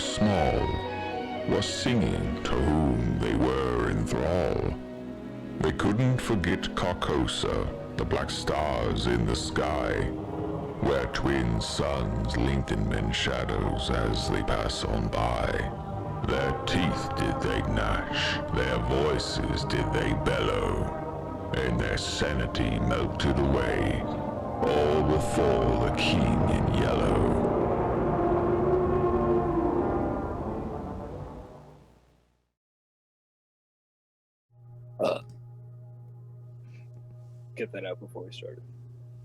small, were singing to whom they were in thrall. They couldn't forget Carcosa, the black stars in the sky, where twin suns linked in men's shadows as they pass on by. Their teeth did they gnash, their voices did they bellow, and their sanity melted away, all before the king in yellow. Get that out before we started.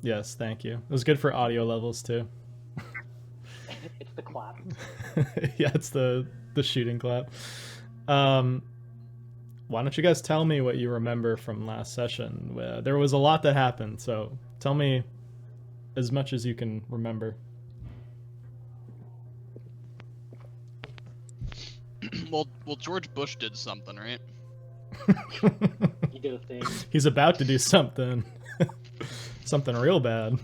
Yes, thank you. It was good for audio levels too. It's the clap. Yeah, it's the shooting clap. Why don't you guys tell me what you remember from last session? There was a lot that happened, so tell me as much as you can remember. Well, George Bush did something, right? He did a thing. He's about to do something. Something real bad.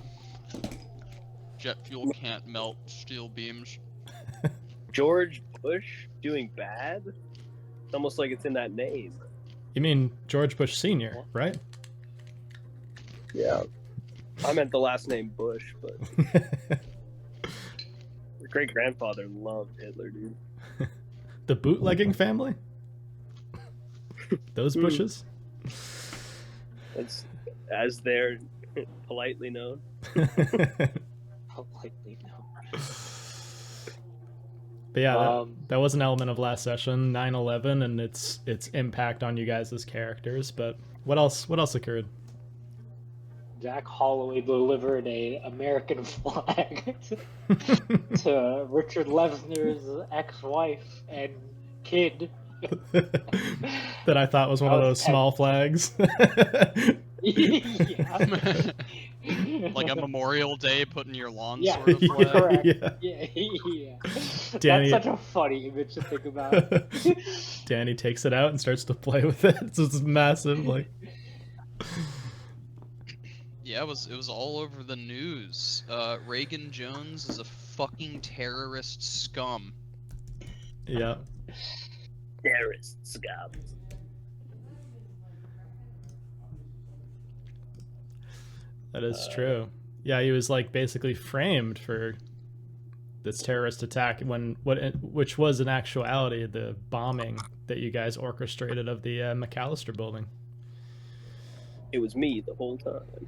Jet fuel can't melt steel beams. George Bush doing bad? It's almost like it's in that name. You mean George Bush Sr., right? Yeah. I meant the last name Bush, but your great-grandfather loved Hitler, dude. The bootlegging family? Those Bushes? It's as they're politely known. Politely known. But yeah, that was an element of last session, 9/11, and its impact on you guys as characters. But what else occurred? Jack Holloway delivered a American flag to Richard Lesner's ex-wife and kid. That I thought was one of those small flags. Yeah. Like a Memorial Day put in your lawn Yeah, sort of flag. correct. Yeah. Yeah. Danny- That's such a funny image to think about. Danny takes it out and starts to play with it. It's this massive, like. Yeah, it was all over the news. Reagan Jones is a fucking terrorist scum. Yeah. Terrorist scum. That is true. Yeah, he was like basically framed for this terrorist attack which was in actuality the bombing that you guys orchestrated of the McAllister building. It was me the whole time.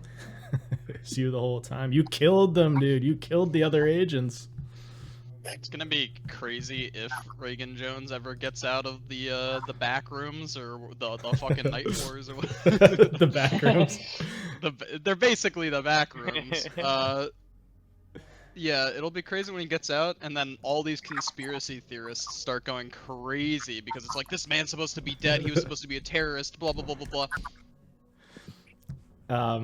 It's you the whole time. You killed them, dude. You killed the other agents. It's gonna be crazy if Reagan Jones ever gets out of the back rooms or the fucking night floors or whatever. The back rooms. They're basically the back rooms. Yeah, it'll be crazy when he gets out, and then all these conspiracy theorists start going crazy because it's like, this man's supposed to be dead. He was supposed to be a terrorist. Blah blah blah blah blah.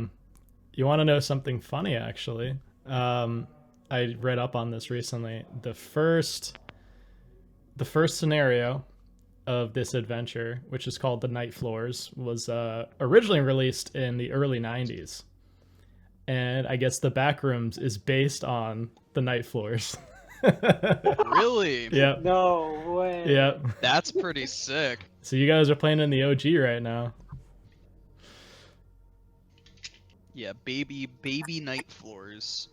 You want to know something funny? Actually, I read up on this recently. The first scenario of this adventure, which is called The Night Floors, was originally released in the early 90s. And I guess the Backrooms is based on The Night Floors. Really? Yep. No way. Yep. That's pretty sick. So you guys are playing in the OG right now. Yeah, baby night floors.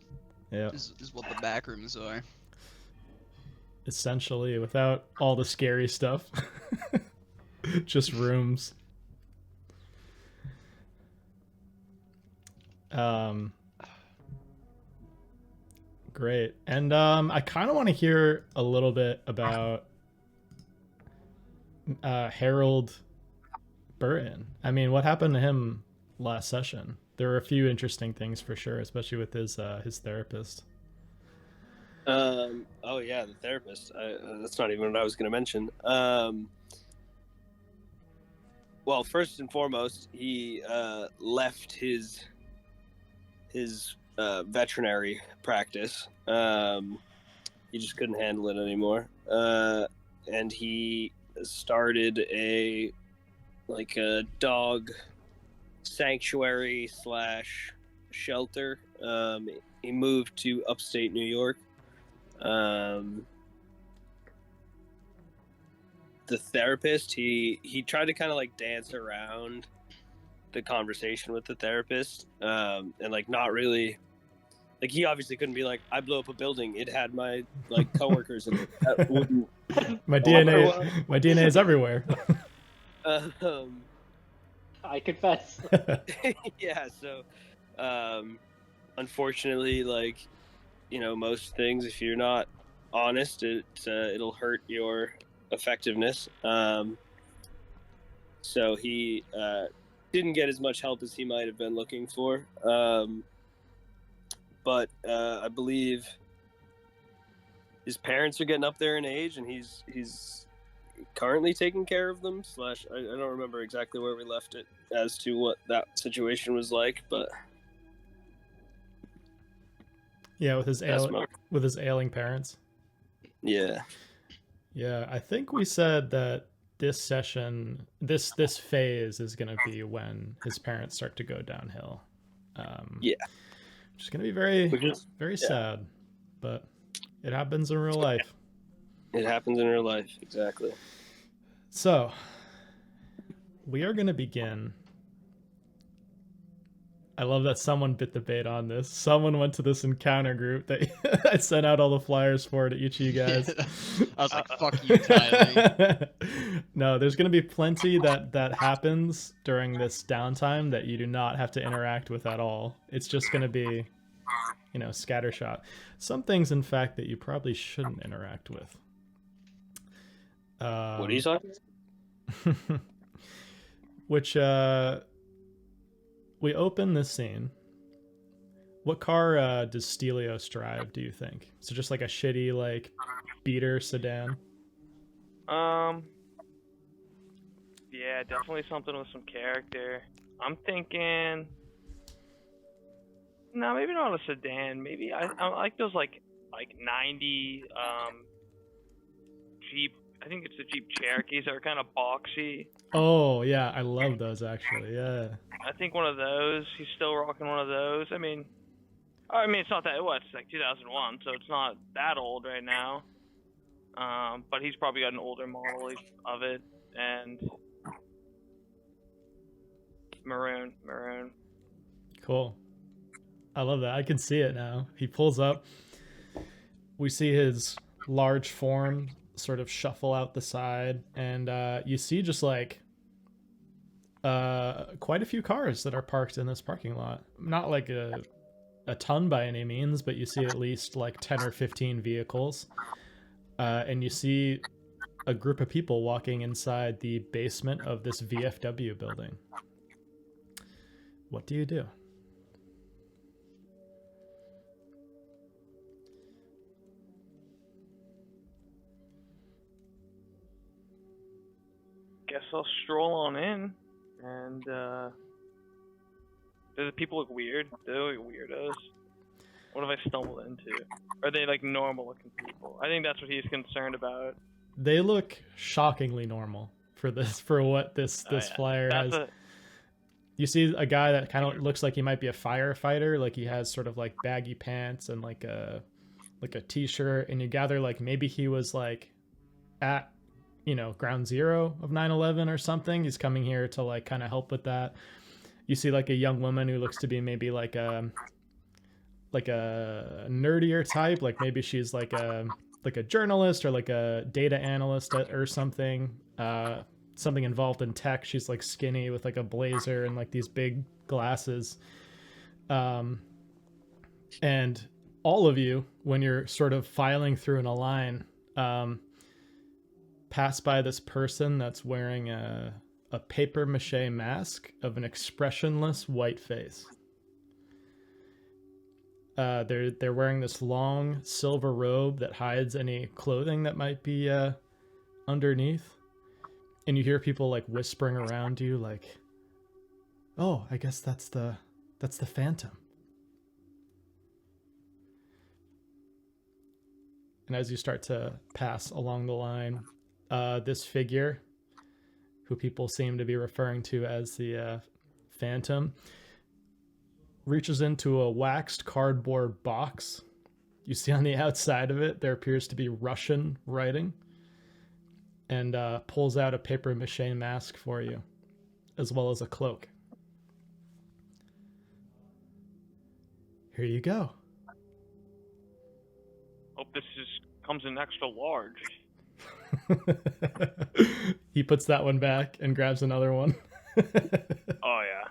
Yeah. Is what the back rooms are. Essentially, without all the scary stuff. Just rooms. Great. And I kind of want to hear a little bit about Harold Burton. I mean, what happened to him last session? There were a few interesting things for sure, especially with his therapist. Oh yeah, the therapist. That's not even what I was going to mention. Well, first and foremost, he left his veterinary practice. He just couldn't handle it anymore, and he started a dog sanctuary / shelter. He moved to upstate New York, the therapist, he tried to kind of like dance around the conversation with the therapist, and like not really, like he obviously couldn't be like, I blew up a building, it had my like coworkers in it. That wouldn't My go over well. my DNA is everywhere. I confess. Yeah, so unfortunately, like, you know, most things, if you're not honest, it'll hurt your effectiveness. So he didn't get as much help as he might have been looking for. But I believe his parents are getting up there in age, and he's currently taking care of them. Slash, I don't remember exactly where we left it as to what that situation was like, but Yeah, with his that's my, with his ailing parents. yeah. Yeah, I think we said that this session, this phase is going to be when his parents start to go downhill. Yeah. Which is going to be very, Which is, very yeah. sad, but it happens in real life. It happens in real life, exactly. So, we are going to begin. I love that someone bit the bait on this. Someone went to this encounter group that I sent out all the flyers for to each of you guys. I was like, fuck you, Tyler. No, there's going to be plenty that happens during this downtime that you do not have to interact with at all. It's just going to be, you know, scattershot. Some things, in fact, that you probably shouldn't interact with. What are you talking? Which, we open this scene. What car does Stelios drive, do you think? So just like a shitty, like, beater sedan? Yeah, definitely something with some character. I'm thinking, no, maybe not a sedan. Maybe I like those like 90 Jeep. I think it's the Jeep Cherokees that are kind of boxy. Oh, yeah, I love those, actually, yeah. I think one of those. He's still rocking one of those. I mean, it's not that. It's like 2001, so it's not that old right now. But he's probably got an older model of it, and maroon. Cool. I love that. I can see it now. He pulls up. We see his large form sort of shuffle out the side, and you see just like quite a few cars that are parked in this parking lot. Not like a ton by any means, but you see at least like 10 or 15 vehicles. And you see a group of people walking inside the basement of this VFW building. What do you do? Guess I'll stroll on in, and do the people look weird? Do they look weirdos? What have I stumbled into? Are they like normal looking people? I think that's what he's concerned about. They look shockingly normal for what this flyer has. You see a guy that kind of looks like he might be a firefighter, like he has sort of like baggy pants and like a t-shirt, and you gather like maybe he was like at, you know, ground zero of 9/11 or something. He's coming here to like kind of help with that. You see like a young woman who looks to be maybe like a nerdier type, like maybe she's like a journalist or like a data analyst or something. Something involved in tech. She's like skinny with like a blazer and like these big glasses. And all of you, when you're sort of filing through in a line, pass by this person that's wearing a paper mache mask of an expressionless white face. They're wearing this long silver robe that hides any clothing that might be underneath. And you hear people like whispering around you like, "Oh, I guess that's the Phantom." And as you start to pass along the line, this figure, who people seem to be referring to as the Phantom, reaches into a waxed cardboard box. You see on the outside of it, there appears to be Russian writing. and pulls out a paper mache mask for you, as well as a cloak. Here you go. Hope this comes in extra large. He puts that one back and grabs another one. Oh yeah,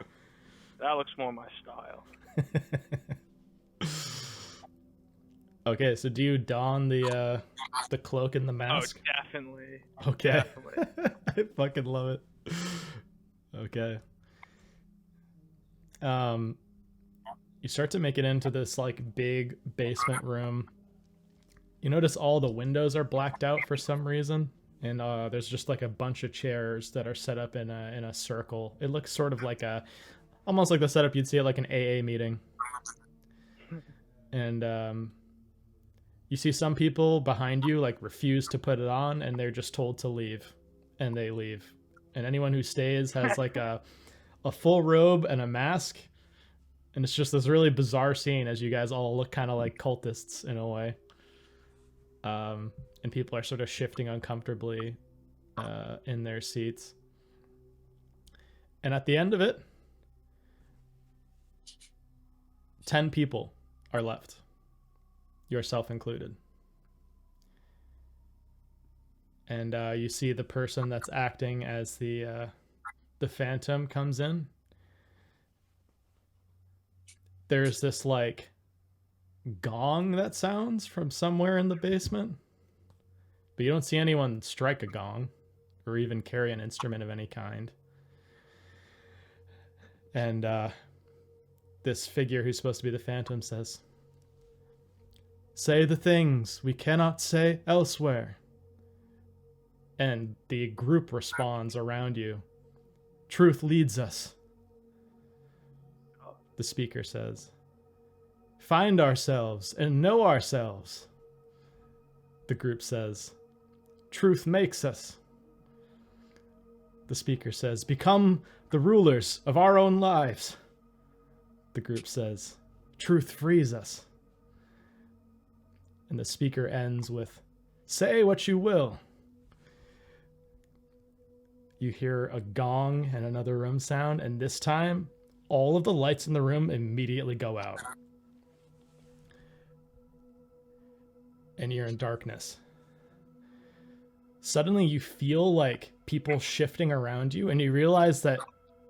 that looks more my style. Okay, so do you don the cloak and the Oh, mask? definitely. Okay. Definitely. I fucking love it. Okay. You start to make it into this like big basement room. You notice all the windows are blacked out for some reason, and there's just like a bunch of chairs that are set up in a circle. It looks sort of like almost like the setup you'd see at like an AA meeting. And you see some people behind you like refuse to put it on, and they're just told to leave, and they leave. And anyone who stays has like a full robe and a mask, and it's just this really bizarre scene as you guys all look kind of like cultists in a way. And people are sort of shifting uncomfortably in their seats. And at the end of it, 10 people are left, yourself included. And you see the person that's acting as the Phantom comes in. There's this like gong that sounds from somewhere in the basement, but you don't see anyone strike a gong or even carry an instrument of any kind. And this figure who's supposed to be the Phantom says, "Say the things we cannot say elsewhere." And the group responds around you. "Truth leads us." The speaker says, "Find ourselves and know ourselves." The group says, "Truth makes us." The speaker says, "Become the rulers of our own lives." The group says, "Truth frees us." And the speaker ends with, "Say what you will." You hear a gong and another room sound, and this time, all of the lights in the room immediately go out. And you're in darkness. Suddenly you feel like people shifting around you, and you realize that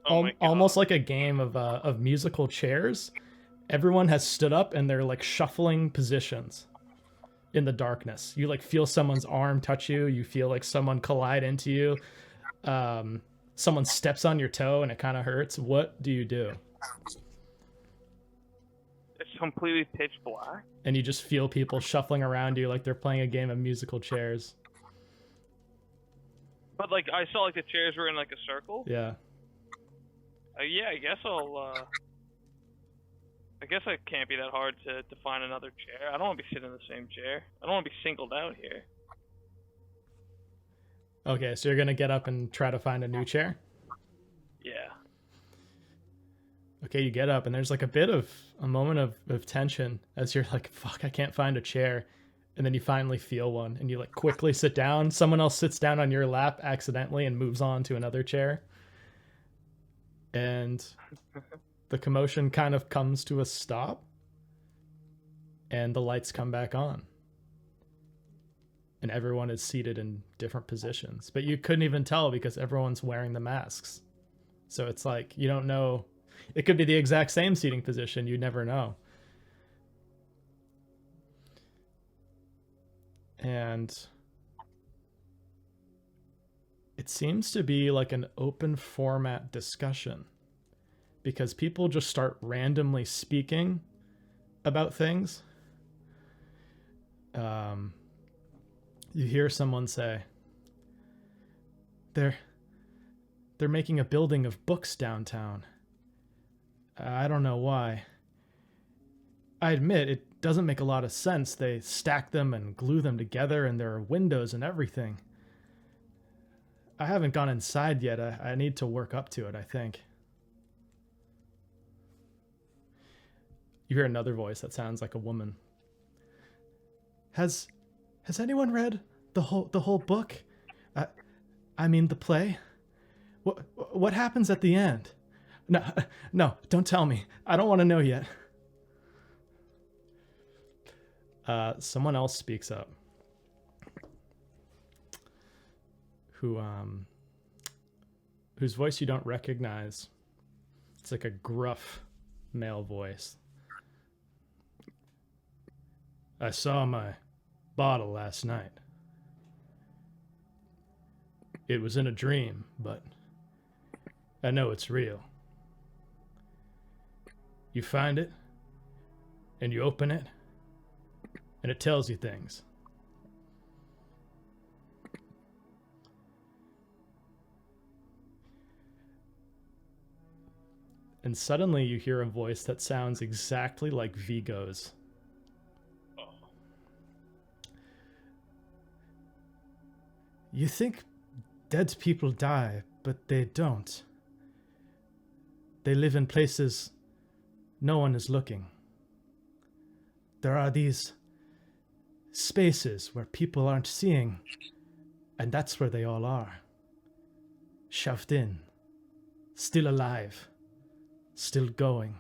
Oh my God. almost like a game of musical chairs, everyone has stood up and they're like shuffling positions in the darkness. You like feel someone's arm touch you. You feel like someone collide into you. Someone steps on your toe and it kind of hurts. What do you do? It's completely pitch black. And you just feel people shuffling around you like they're playing a game of musical chairs. But like I saw like the chairs were in like a circle. Yeah. Yeah, I guess I guess it can't be that hard to find another chair. I don't want to be sitting in the same chair. I don't want to be singled out here. Okay, so you're gonna get up and try to find a new chair? Yeah. Okay, you get up and there's like a moment of tension as you're like, fuck, I can't find a chair. And then you finally feel one and you like quickly sit down. Someone else sits down on your lap accidentally and moves on to another chair. And the commotion kind of comes to a stop and the lights come back on. And everyone is seated in different positions. But you couldn't even tell because everyone's wearing the masks. So it's like, you don't know. It could be the exact same seating position. You never know. And it seems to be like an open format discussion because people just start randomly speaking about things. You hear someone say, they're making a building of books downtown. I don't know why. I admit it doesn't make a lot of sense. They stack them and glue them together and there are windows and everything. I haven't gone inside yet. I need to work up to it, I think. You hear another voice that sounds like a woman. Has anyone read the whole book? I mean the play? What happens at the end? No, no, don't tell me. I don't want to know yet. Someone else speaks up. Whose voice you don't recognize. It's like a gruff male voice. I saw my bottle last night. It was in a dream, but I know it's real. You find it, and you open it, and it tells you things. And suddenly you hear a voice that sounds exactly like Vigo's. You think dead people die, but they don't. They live in places no one is looking. There are these spaces where people aren't seeing, and that's where they all are. Shoved in, still alive, still going,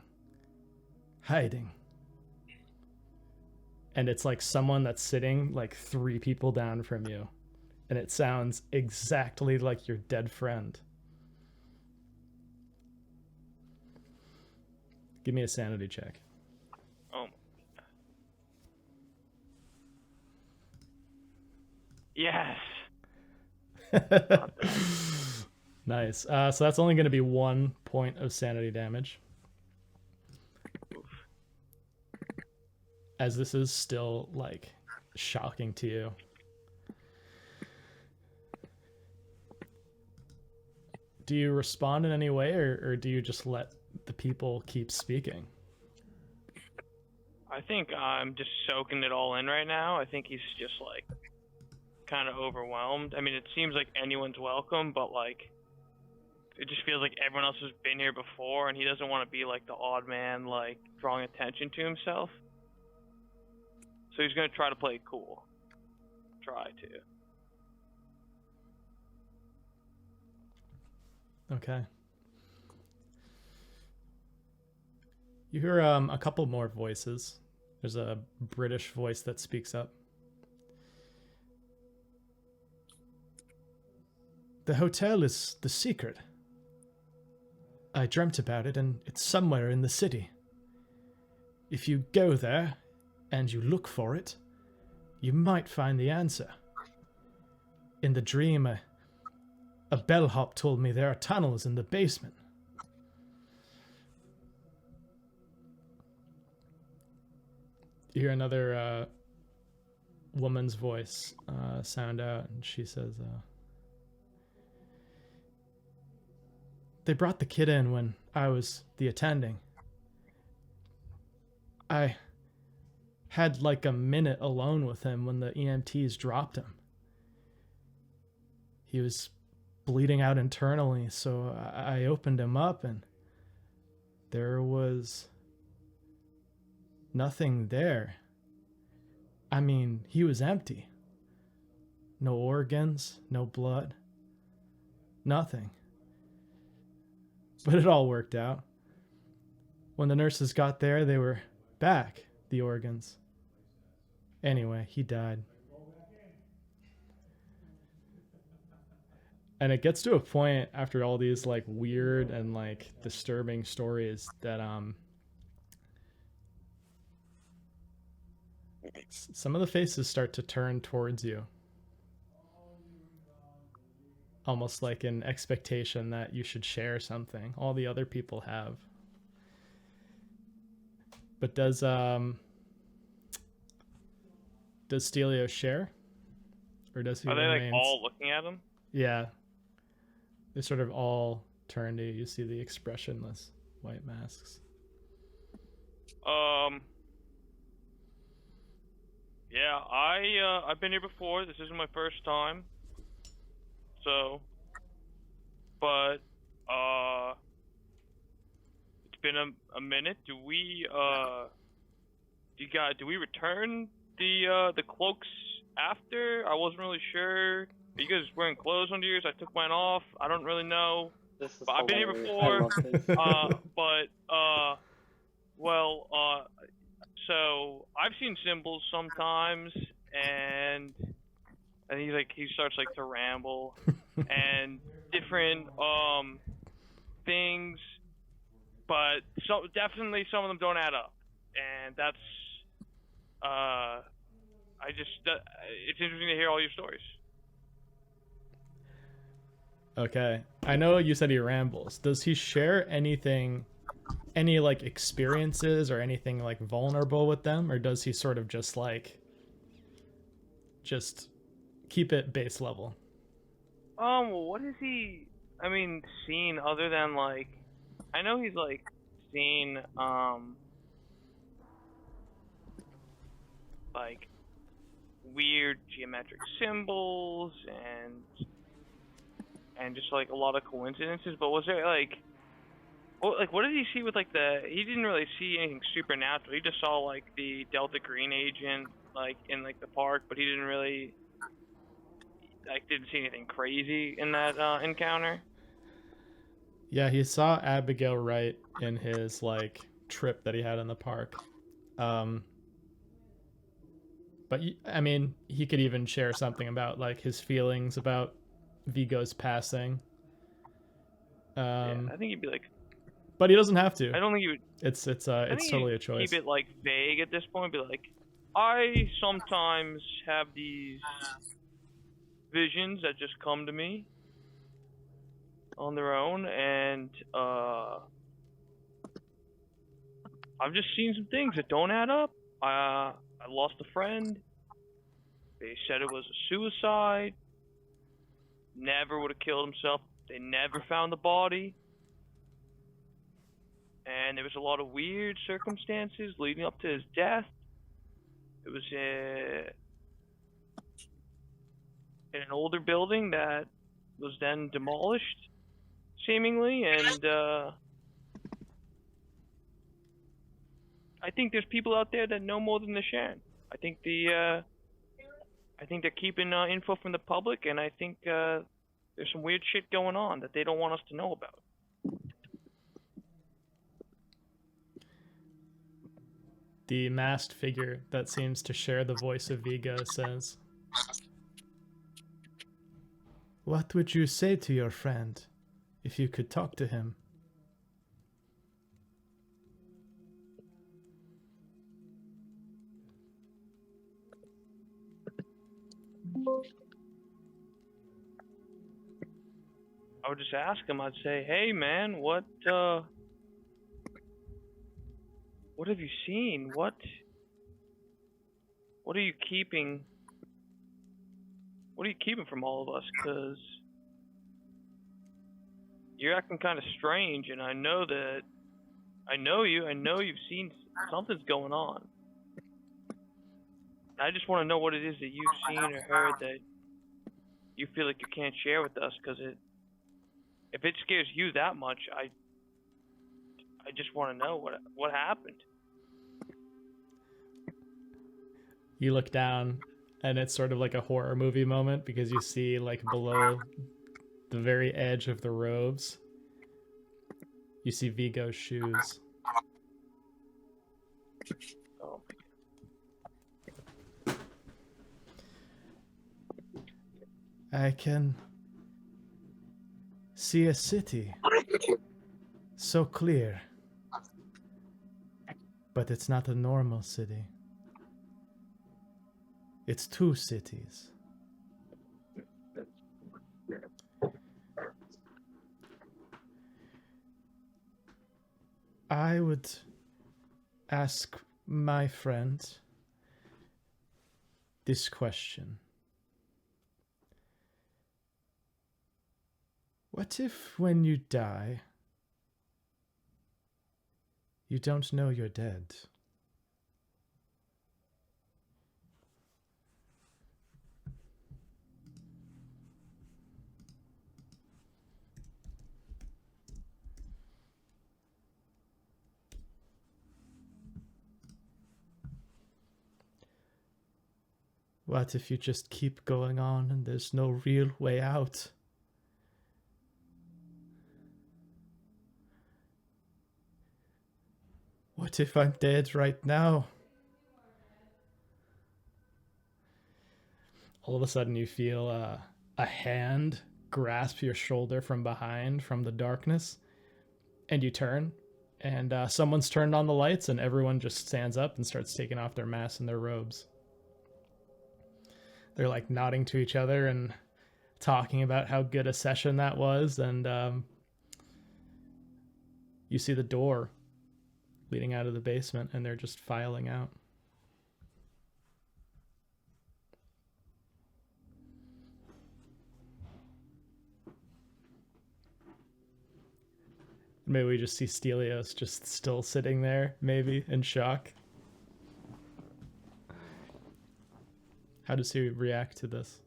hiding. And it's like someone that's sitting like 3 people down from you. And it sounds exactly like your dead friend. Give me a sanity check. Oh. Yes. Nice. So that's only going to be 1 point of sanity damage. As this is still, like, shocking to you. Do you respond in any way, or do you just let the people keep speaking? I think I'm just soaking it all in right now. I think he's just like kind of overwhelmed. I mean, it seems like anyone's welcome, but like it just feels like everyone else has been here before, and he doesn't want to be like the odd man, like drawing attention to himself. So he's gonna try to play it cool. Try to. Okay. You hear a couple more voices. There's a British voice that speaks up. The hotel is the secret. I dreamt about it, and it's somewhere in the city. If you go there and you look for it, you might find the answer. In the dream, a bellhop told me there are tunnels in the basement. You hear another woman's voice sound out, and she says, they brought the kid in when I was the attending. I had like a minute alone with him when the EMTs dropped him. He was bleeding out internally, so I opened him up, and there was nothing there. I mean, he was empty. No organs, no blood, nothing. But it all worked out. When the nurses got there, they were back, the organs. Anyway, he died. And it gets to a point after all these like weird and like disturbing stories that some of the faces start to turn towards you. Almost like an expectation that you should share something. All the other people have. But does Stelio share? Or does he Are they remains... like all looking at him? Yeah. They sort of all turn to you. You see the expressionless white masks. Yeah, I've been here before. This isn't my first time. So, but it's been a minute. Do we return the cloaks after? I wasn't really sure. Are you guys wearing clothes under yours? I took mine off. I don't really know. This is But I've been here hilarious. before. I love this. So I've seen symbols sometimes, and he starts like to ramble, and different things, but definitely some of them don't add up, and that's it's interesting to hear all your stories. Okay. I know you said he rambles. Does he share anything, any like experiences or anything like vulnerable with them, or does he sort of just keep it base level? What has he, seen other than like, I know he's like seen, like weird geometric symbols and just like a lot of coincidences, but was there like, what did he see with like he didn't really see anything supernatural. He just saw like the Delta Green agent like in like the park, but he didn't really didn't see anything crazy in that encounter. Yeah, he saw Abigail Wright in his like trip that he had in the park. But I mean, he could even share something about like his feelings about Vigo's passing. Yeah, I think he'd be like, but he doesn't have to. I don't think he would. It's totally a choice. Keep it like vague at this point. Be like, I sometimes have these visions that just come to me on their own, and I've just seen some things that don't add up. I lost a friend. They said it was a suicide. Never would have killed himself. They never found the body. And there was a lot of weird circumstances leading up to his death. It was in an older building that was then demolished, seemingly, and I think there's people out there that know more than they're sharing. I think they're keeping info from the public, and I think there's some weird shit going on that they don't want us to know about. The masked figure that seems to share the voice of Vigo says, "What would you say to your friend if you could talk to him?" I would just ask him. I'd say, "Hey, man, what have you seen? What are you keeping? What are you keeping from all of us? 'Cause you're acting kind of strange, and I know you. I know you've seen something's going on. I just want to know what it is that you've seen or heard that you feel like you can't share with us, because if it scares you that much, I just want to know what happened." You look down, and it's sort of like a horror movie moment because you see like below the very edge of the robes, you see Vigo's shoes. Oh. I can see a city so clear, but it's not a normal city. It's two cities. I would ask my friend this question. What if when you die, you don't know you're dead? What if you just keep going on and there's no real way out? What if I'm dead right now? All of a sudden you feel a hand grasp your shoulder from behind, from the darkness, and you turn, and someone's turned on the lights, and everyone just stands up and starts taking off their masks and their robes. They're like nodding to each other and talking about how good a session that was, and you see the door leading out of the basement, and they're just filing out. Maybe we just see Stelios just still sitting there, maybe, in shock. How does he react to this?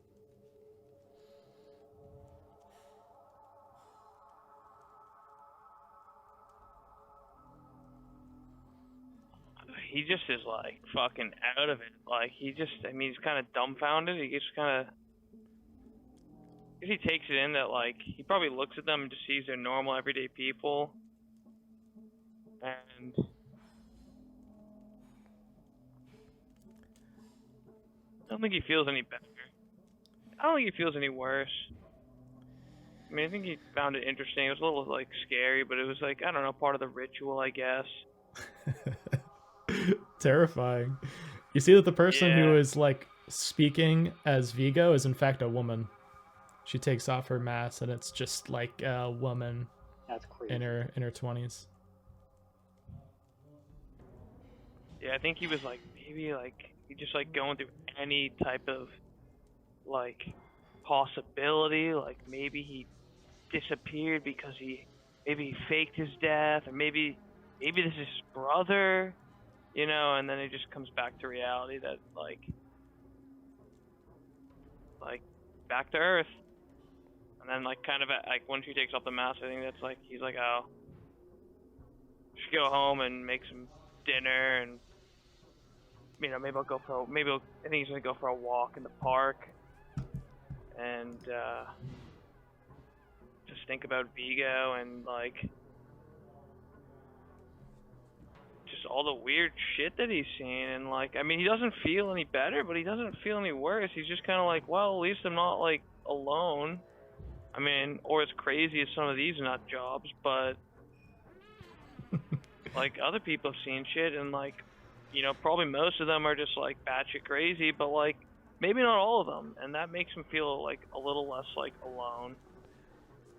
He just is like fucking out of it. Like he just, I mean, he's kind of dumbfounded. He just kind of, he takes it in that like he probably looks at them and just sees they're normal everyday people, and I don't think he feels any better. I don't think he feels any worse. I mean, I think he found it interesting. It was a little like scary, but it was like, I don't know, part of the ritual, I guess. Terrifying. You see that the person who Yeah. is like speaking as Vigo is in fact a woman. She takes off her mask and it's just like a woman That's crazy. in her 20s. Yeah, I think he was like, maybe like, he just like going through any type of like possibility. Like maybe he disappeared because maybe he faked his death, or maybe this is his brother, you know, and then it just comes back to reality that like back to Earth. And then like kind of like once he takes off the mask, I think that's like he's like, oh, should go home and make some dinner, and you know, maybe I think he's gonna go for a walk in the park, and just think about Vigo and like just all the weird shit that he's seen. And like, I mean, he doesn't feel any better, but he doesn't feel any worse. He's just kind of like, well, at least I'm not like alone. I mean, or as crazy as some of these nut jobs, but like other people have seen shit, and like, you know, probably most of them are just like batshit crazy, but like maybe not all of them, and that makes him feel like a little less like alone.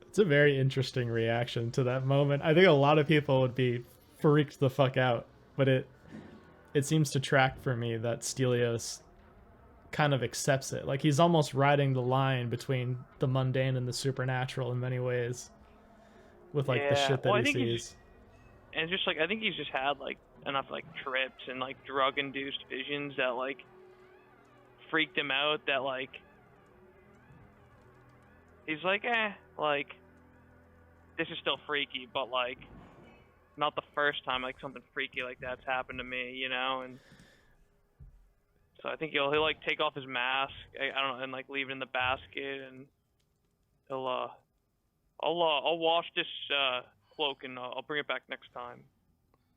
It's a very interesting reaction to that moment. I think a lot of people would be freaked the fuck out, but it seems to track for me that Stelios kind of accepts it. Like he's almost riding the line between the mundane and the supernatural in many ways with like the shit that he sees. And just like, I think he's just had like enough like trips and like drug induced visions that like freaked him out, that like he's like, like this is still freaky, but like not the first time like something freaky like that's happened to me, you know. And so I think he'll like take off his mask, I don't know, and like leave it in the basket, and he'll I'll wash this cloak and I'll bring it back next time.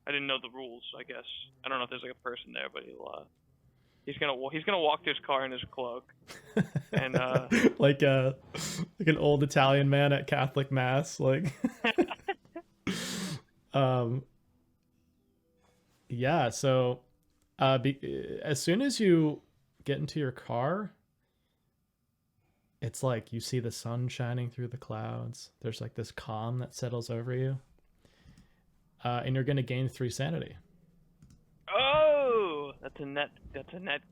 I didn't know the rules, I guess. I don't know if there's like a person there, but he's gonna walk to his car in his cloak, and like an old Italian man at Catholic mass, like. Yeah. So, as soon as you get into your car, it's like you see the sun shining through the clouds. There's like this calm that settles over you, and you're gonna gain 3 sanity. oh, that's a net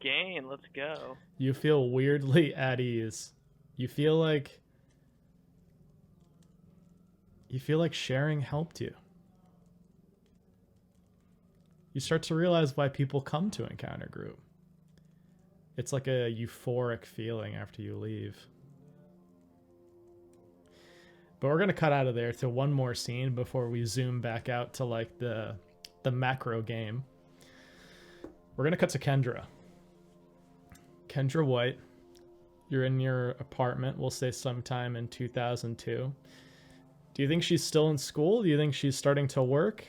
gain. Let's go. You feel weirdly at ease. You feel like sharing helped you. You start to realize why people come to Encounter Group. It's like a euphoric feeling after you leave. But we're going to cut out of there to one more scene before we zoom back out to like the macro game. We're going to cut to Kendra. Kendra White, you're in your apartment, we'll say sometime in 2002. Do you think she's still in school? Do you think she's starting to work?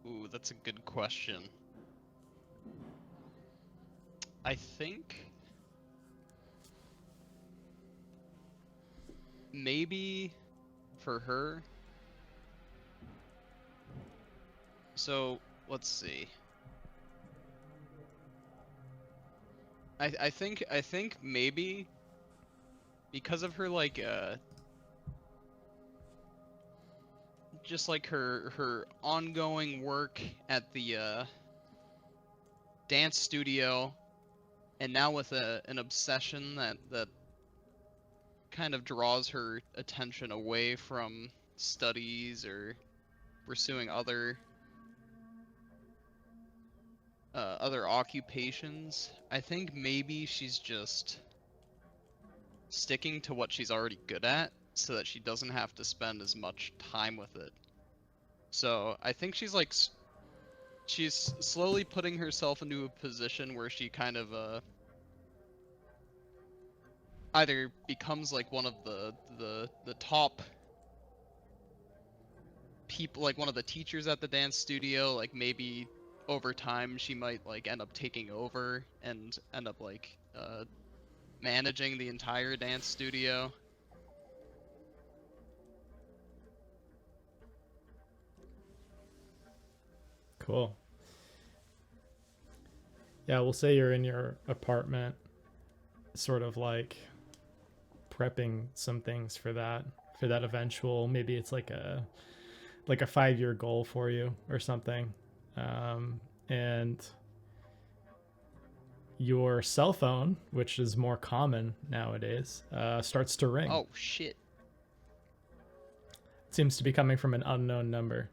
Ooh, that's a good question. I think maybe for her. So let's see. I think maybe because of her like just like her ongoing work at the dance studio, and now with an obsession that kind of draws her attention away from studies or pursuing other occupations. I think maybe she's just sticking to what she's already good at so that she doesn't have to spend as much time with it. So I think she's like she's slowly putting herself into a position where she kind of either becomes like one of the top people, like one of the teachers at the dance studio. Like maybe over time she might like end up taking over and end up like managing the entire dance studio. Cool. Yeah, we'll say you're in your apartment, sort of like prepping some things for that eventual, maybe it's like a 5-year goal for you or something. And your cell phone, which is more common nowadays, starts to ring. Oh shit. It seems to be coming from an unknown number.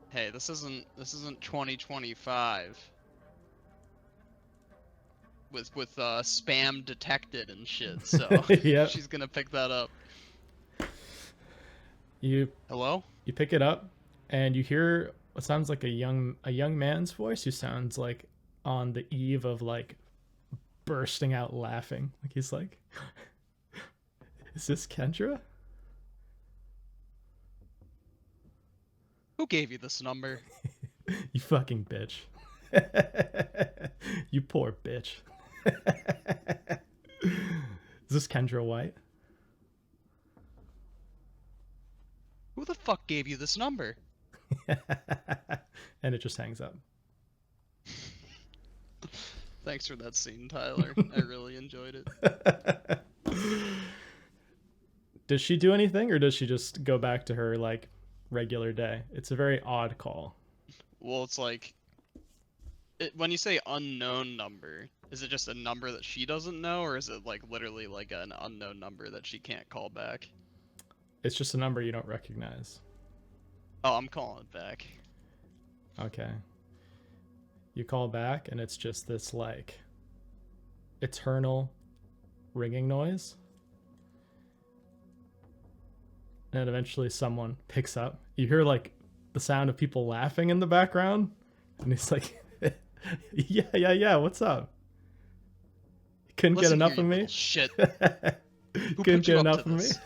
Hey, this isn't 2025 with spam detected and shit, so Yep. she's gonna pick that up. Hello? You pick it up and you hear what sounds like a young man's voice who sounds like on the eve of like bursting out laughing. Like he's like, "Is this Kendra?" Who gave you this number? You fucking bitch. You poor bitch. Is this Kendra White? Who the fuck gave you this number? And it just hangs up. Thanks for that scene, Tyler. I really enjoyed it. Does she do anything or does she just go back to her like regular day? It's a very odd call. Well, it's like when you say unknown number, is it just a number that she doesn't know, or is it like literally like an unknown number that she can't call back? It's just a number you don't recognize. Oh, I'm calling it back. Okay. You call back and it's just this like eternal ringing noise. And eventually someone picks up. You hear like the sound of people laughing in the background. And he's like, yeah, what's up? You couldn't Listen get enough here, of you me? little shit. Who Couldn't put you get up enough to of me? this?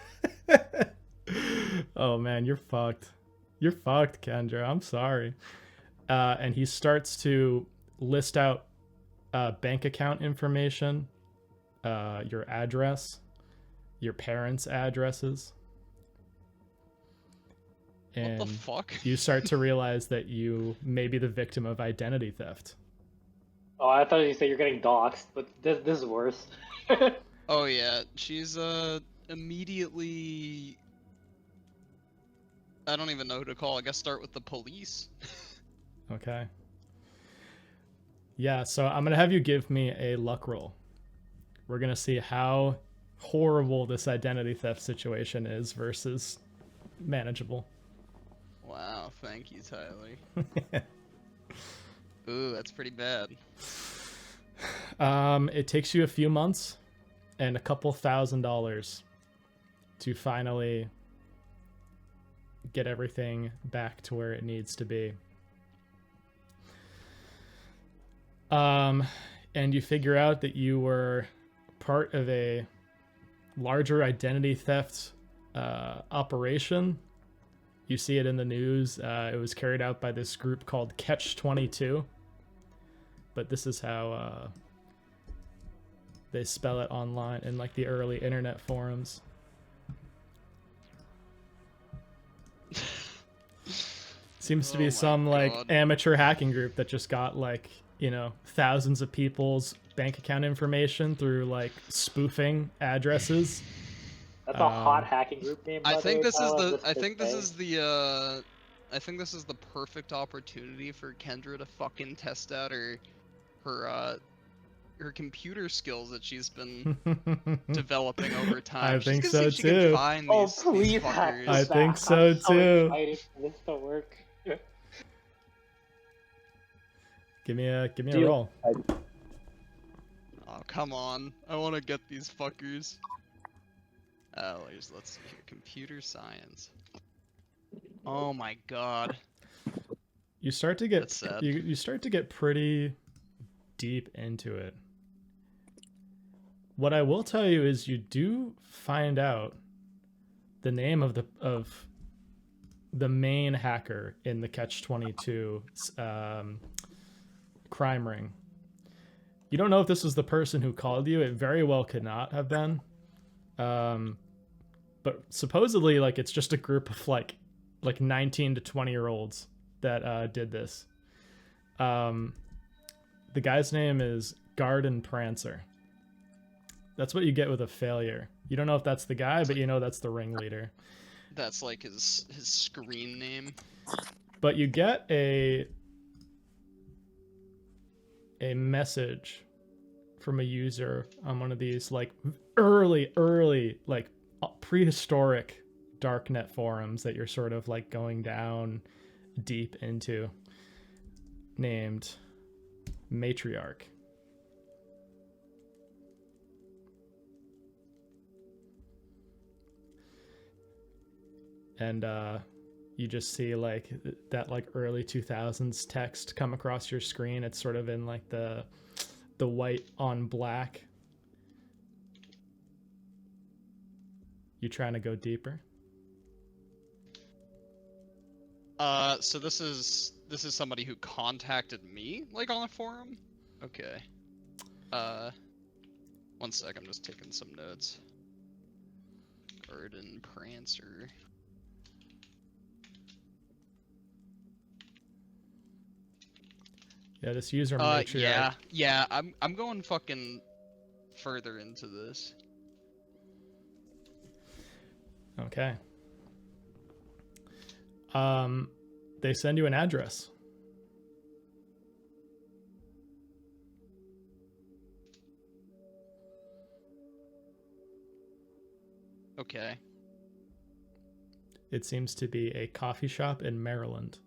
Oh man, you're fucked. You're fucked, Kendra. I'm sorry. And he starts to list out bank account information, your address, your parents' addresses. And What the fuck? you start to realize that you may be the victim of identity theft. Oh, I thought you said you're getting doxxed, but this is worse. Oh yeah, she's immediately, I don't even know who to call. I guess start with the police. Okay. Yeah, so I'm going to have you give me a luck roll. We're going to see how horrible this identity theft situation is versus manageable. Wow, thank you, Tyler. Ooh, that's pretty bad. It takes you a few months and a couple $1,000s to finally get everything back to where it needs to be. And you figure out that you were part of a larger identity theft operation. You see it in the news. It was carried out by this group called Catch 22. But this is how they spell it online in like the early internet forums. Seems to be some like amateur hacking group that just got like, you know, thousands of people's bank account information through like spoofing addresses. That's a hot hacking group name. I think this is the. I I think this is the. I think this is the perfect opportunity for Kendra to fucking test out her computer skills that she's been developing over time. I think She's so gonna see if she can too. find Oh, these please hack fuckers. this I think back. so I'm too. excited for this to work. Give me a roll. Oh, come on. I want to get these fuckers. Let's see here. Computer science. Oh my god. You start to get That's sad. you start to get pretty deep into it. What I will tell you is you do find out the name of the main hacker in the Catch-22 crime ring. You don't know if this was the person who called you. It very well could not have been. But supposedly, like, it's just a group of like 19 to 20-year-olds that did this. The guy's name is Garden Prancer. That's what you get with a failure. You don't know if that's the guy, but you know that's the ringleader. That's like his screen name. But you get a message from a user on one of these like early like prehistoric darknet forums that you're sort of like going down deep into, named Matriarch. And you just see like that like early 2000s text come across your screen. It's sort of in like the white on black. You trying to go deeper? So this is somebody who contacted me, like, on a forum? Okay. 1 sec, I'm just taking some notes. Garden Prancer. Yeah, this user Matriarch. Yeah, I'm going fucking further into this. Okay. They send you an address. Okay. It seems to be a coffee shop in Maryland.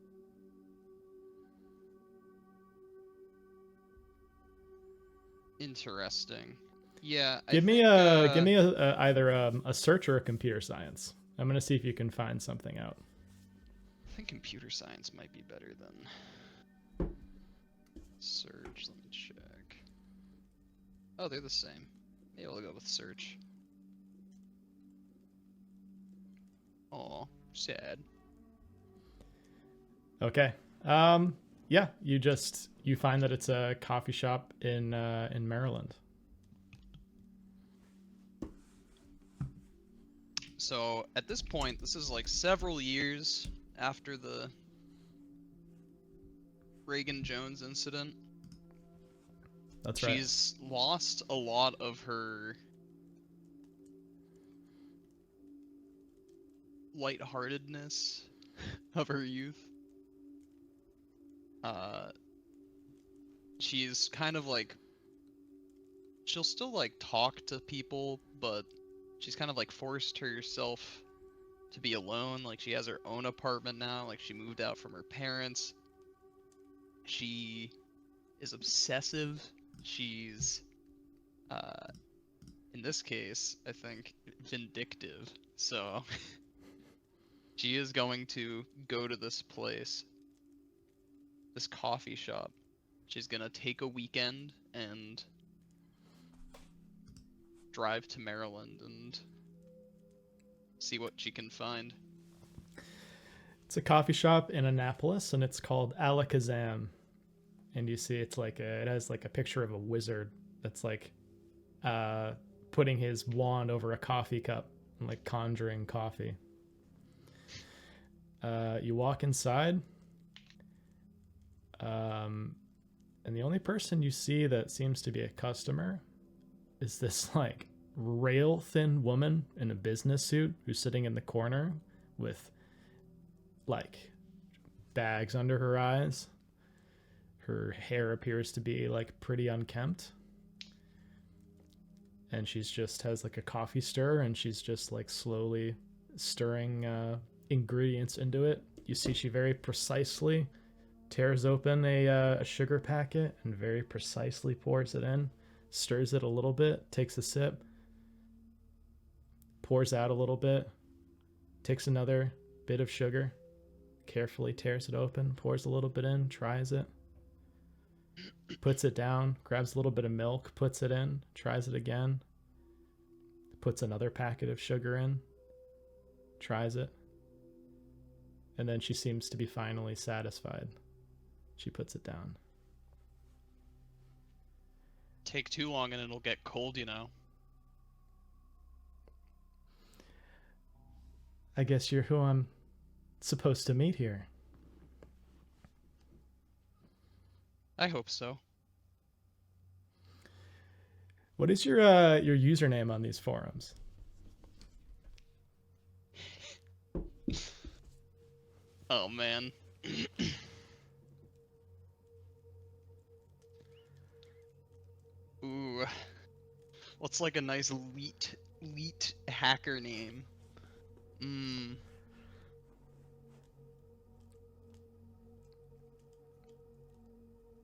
Interesting. Yeah. Give me either a search or a computer science. I'm gonna see if you can find something out. I think computer science might be better than search. Let me check. Oh, they're the same. Maybe I'll go with search. Oh, sad. Okay. Yeah, you find that it's a coffee shop in Maryland. So at this point, this is like several years after the Reagan-Jones incident. That's right. She's lost a lot of her lightheartedness of her youth. She's kind of like, she'll still like talk to people, but she's kind of like forced herself to be alone. Like, she has her own apartment now. Like, she moved out from her parents. She is obsessive. She's in this case, I think, vindictive. So She is going to go to this place, this coffee shop. She's gonna take a weekend and drive to Maryland and see what she can find. It's a coffee shop in Annapolis, and it's called Alakazam. And you see, it's like it has like a picture of a wizard that's like putting his wand over a coffee cup and like conjuring coffee. You walk inside, and the only person you see that seems to be a customer is this like rail thin woman in a business suit who's sitting in the corner with like bags under her eyes. Her hair appears to be like pretty unkempt. And she's just has like a coffee stirrer, and she's just like slowly stirring ingredients into it. You see she very precisely tears open a sugar packet and very precisely pours it in, stirs it a little bit, takes a sip, pours out a little bit, takes another bit of sugar, carefully tears it open, pours a little bit in, tries it, puts it down, grabs a little bit of milk, puts it in, tries it again, puts another packet of sugar in, tries it, and then she seems to be finally satisfied. She puts it down. Take too long and it'll get cold, you know. I guess you're who I'm supposed to meet here. I hope so. What is your username on these forums? Oh man. Ooh. What's like a nice leet hacker name?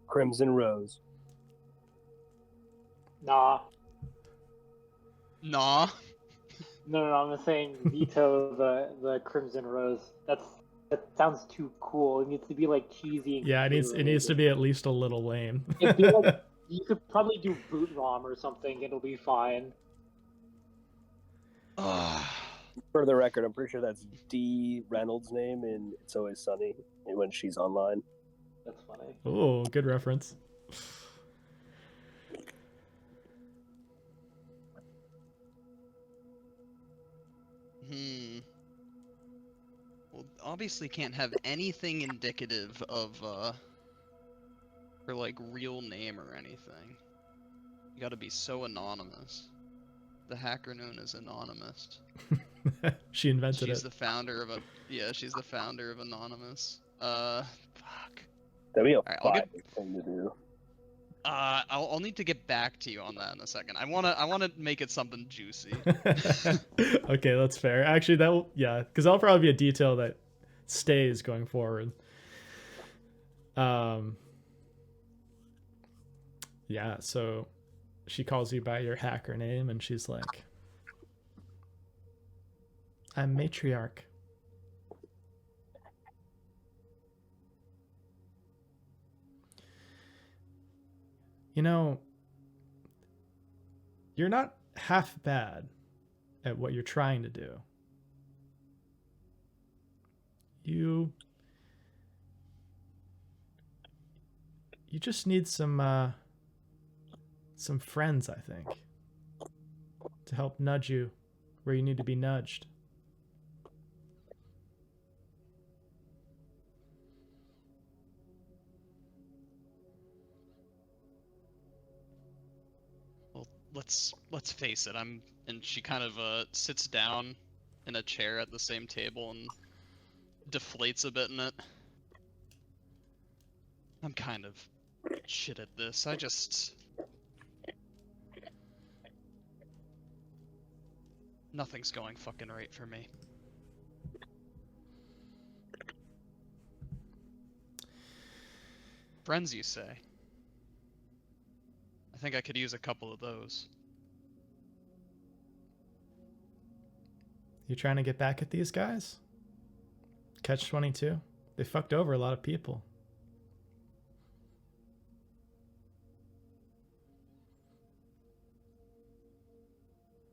Crimson Rose. Nah. Nah. No, I'm saying veto the Crimson Rose. That sounds too cool. It needs to be like cheesy. And Yeah, it needs to be at least a little lame. It'd be like, you could probably do Boot ROM or something. It'll be fine. For the record, I'm pretty sure that's Dee Reynolds' name in It's Always Sunny when she's online. That's funny. Oh, good reference. Well, obviously can't have anything indicative of her like real name or anything. You gotta be so anonymous. The hacker known as Anonymous. She invented She's it. the founder of she's the founder of Anonymous. Fuck. That'd be a Alright, I'll fine get- thing to do. I'll need to get back to you on that in a second. I wanna make it something juicy. Okay, that's fair. Actually, because that'll probably be a detail that stays going forward. Yeah, so she calls you by your hacker name, and she's like, "I'm matriarch." You know, you're not half bad at what you're trying to do. You just need some friends, I think, to help nudge you where you need to be nudged. Well, let's face it. And she kind of sits down in a chair at the same table and deflates a bit in it. I'm kind of shit at this. Nothing's going fucking right for me. Friends, you say? I think I could use a couple of those. You trying to get back at these guys? Catch-22. They fucked over a lot of people.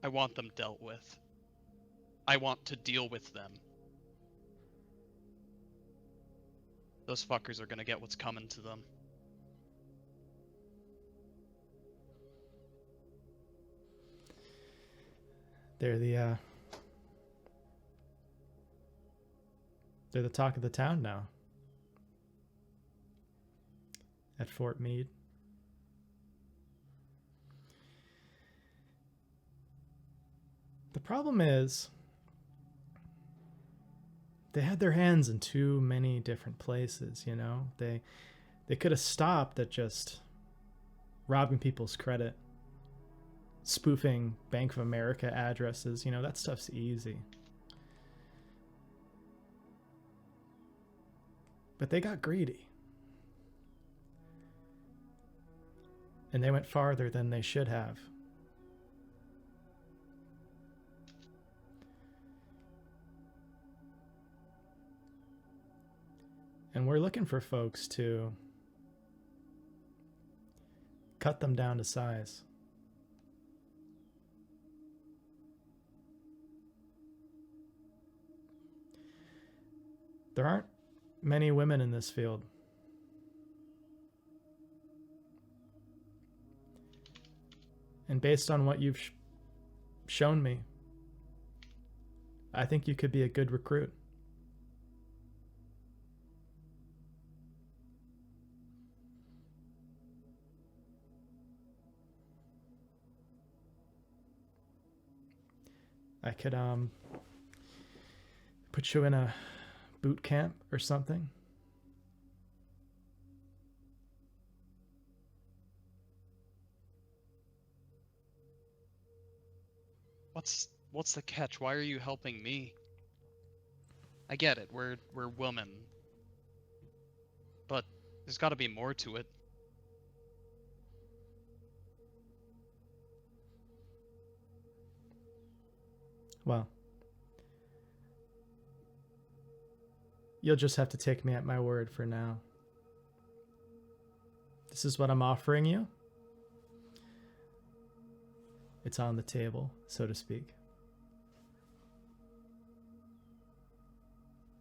I want them dealt with. I want to deal with them. Those fuckers are gonna get what's coming to them. They're the talk of the town now. At Fort Meade. The problem is they had their hands in too many different places, you know? They could have stopped at just robbing people's credit, spoofing Bank of America addresses, you know, that stuff's easy. But they got greedy. And they went farther than they should have. And we're looking for folks to cut them down to size. There aren't many women in this field. And based on what you've shown me, I think you could be a good recruit. I could put you in a boot camp or something. What's the catch? Why are you helping me? I get it. We're women. But there's got to be more to it. Well, you'll just have to take me at my word for now. This is what I'm offering you. It's on the table, so to speak.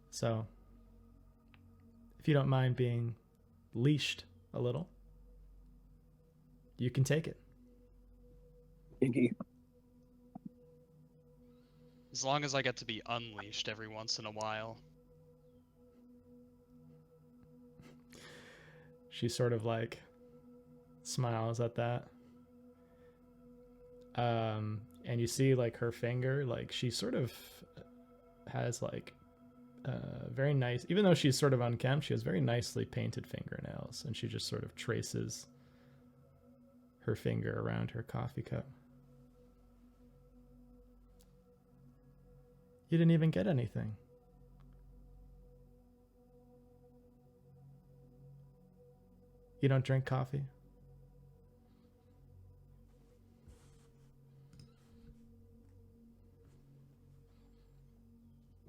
So, if you don't mind being leashed a little, you can take it. As long as I get to be unleashed every once in a while. She sort of like smiles at that. And you see like her finger, like she sort of has like very nice, even though she's sort of unkempt, she has very nicely painted fingernails, and she just sort of traces her finger around her coffee cup. You didn't even get anything. You don't drink coffee?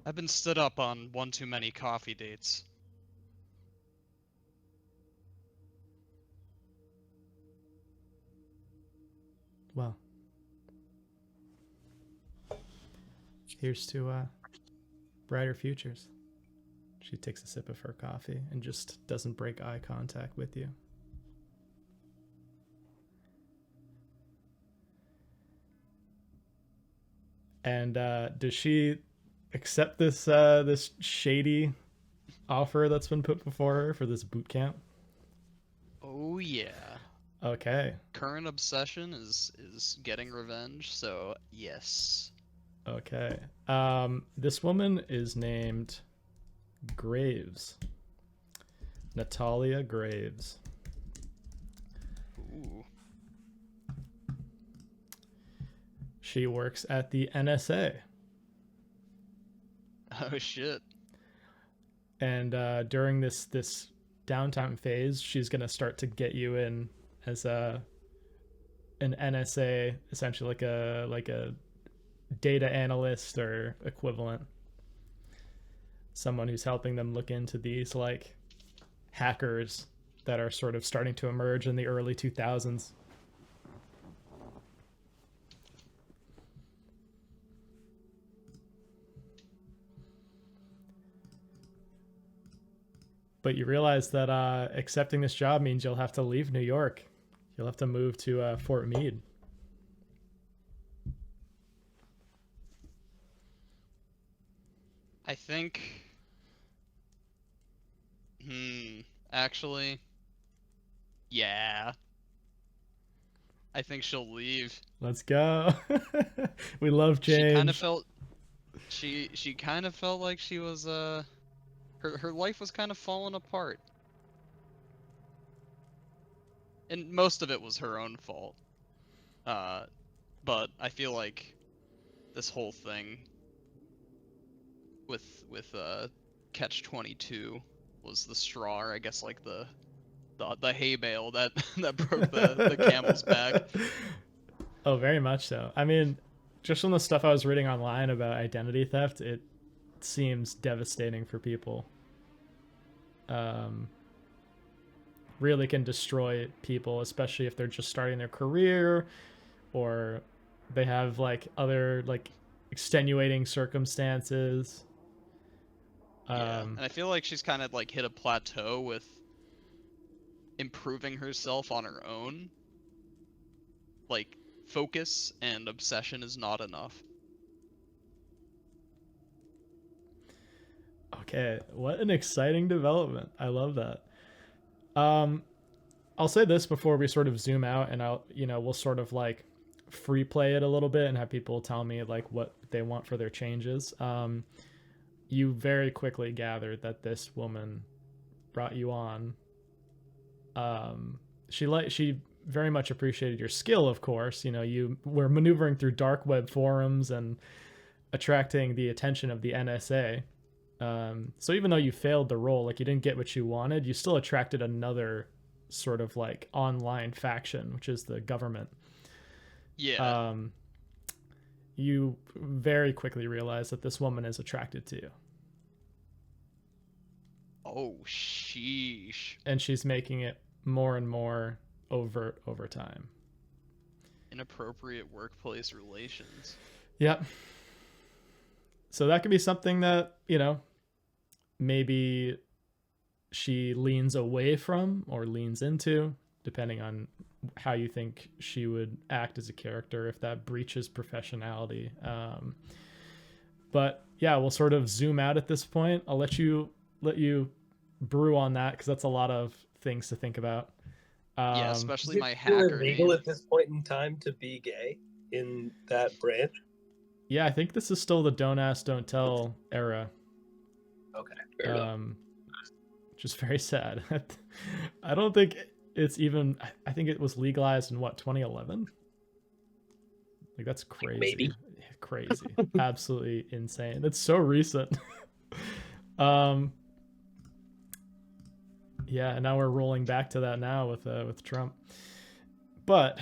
I've been stood up on one too many coffee dates. Well, here's to brighter futures. She takes a sip of her coffee and just doesn't break eye contact with you. And does she accept this this shady offer that's been put before her for this boot camp? Oh yeah. Okay. Current obsession is getting revenge, so yes. Okay. This woman is named Graves. Natalia Graves. Ooh. She works at the NSA. Oh shit. And during this downtime phase, she's gonna start to get you in as an NSA, essentially like a data analyst or equivalent. someone who's helping them look into these like hackers that are sort of starting to emerge in the early 2000s. But you realize that accepting this job means you'll have to leave New York. You'll have to move to Fort Meade. I think. Actually, yeah. I think she'll leave. Let's go. We love change. She kind of felt. She kind of felt like she was her life was kind of falling apart. And most of it was her own fault. But I feel like this whole thing with Catch 22 was the straw, or I guess like the hay bale that that broke the camel's back. Oh, very much so. I mean, just from the stuff I was reading online about identity theft, it seems devastating for people. Really can destroy people, especially if they're just starting their career or they have like other like extenuating circumstances. Yeah, and I feel like she's kind of like hit a plateau with improving herself on her own. Like, focus and obsession is not enough. Okay, what an exciting development. I love that. I'll say this before we sort of zoom out, and we'll sort of like free play it a little bit and have people tell me like what they want for their changes. You very quickly gathered that this woman brought you on. She very much appreciated your skill, of course. You were maneuvering through dark web forums and attracting the attention of the NSA. So even though you failed the role, like you didn't get what you wanted, you still attracted another sort of like online faction, which is the government. Yeah. You very quickly realize that this woman is attracted to you. Oh, sheesh. And she's making it more and more overt over time. Inappropriate workplace relations. Yep. So that could be something that, maybe she leans away from or leans into, depending on how you think she would act as a character, if that breaches professionality. But yeah, we'll sort of zoom out at this point. I'll let you brew on that, because that's a lot of things to think about. Yeah, especially Is my it still hacker illegal name. at this point in time to be gay in that branch? Yeah, I think this is still the don't ask, don't tell era. Okay, fair enough. Which is very sad. I don't think it's even. I think it was legalized in 2011. Like that's crazy. Maybe. Crazy. Absolutely insane. It's so recent. Yeah, and now we're rolling back to that now with Trump. But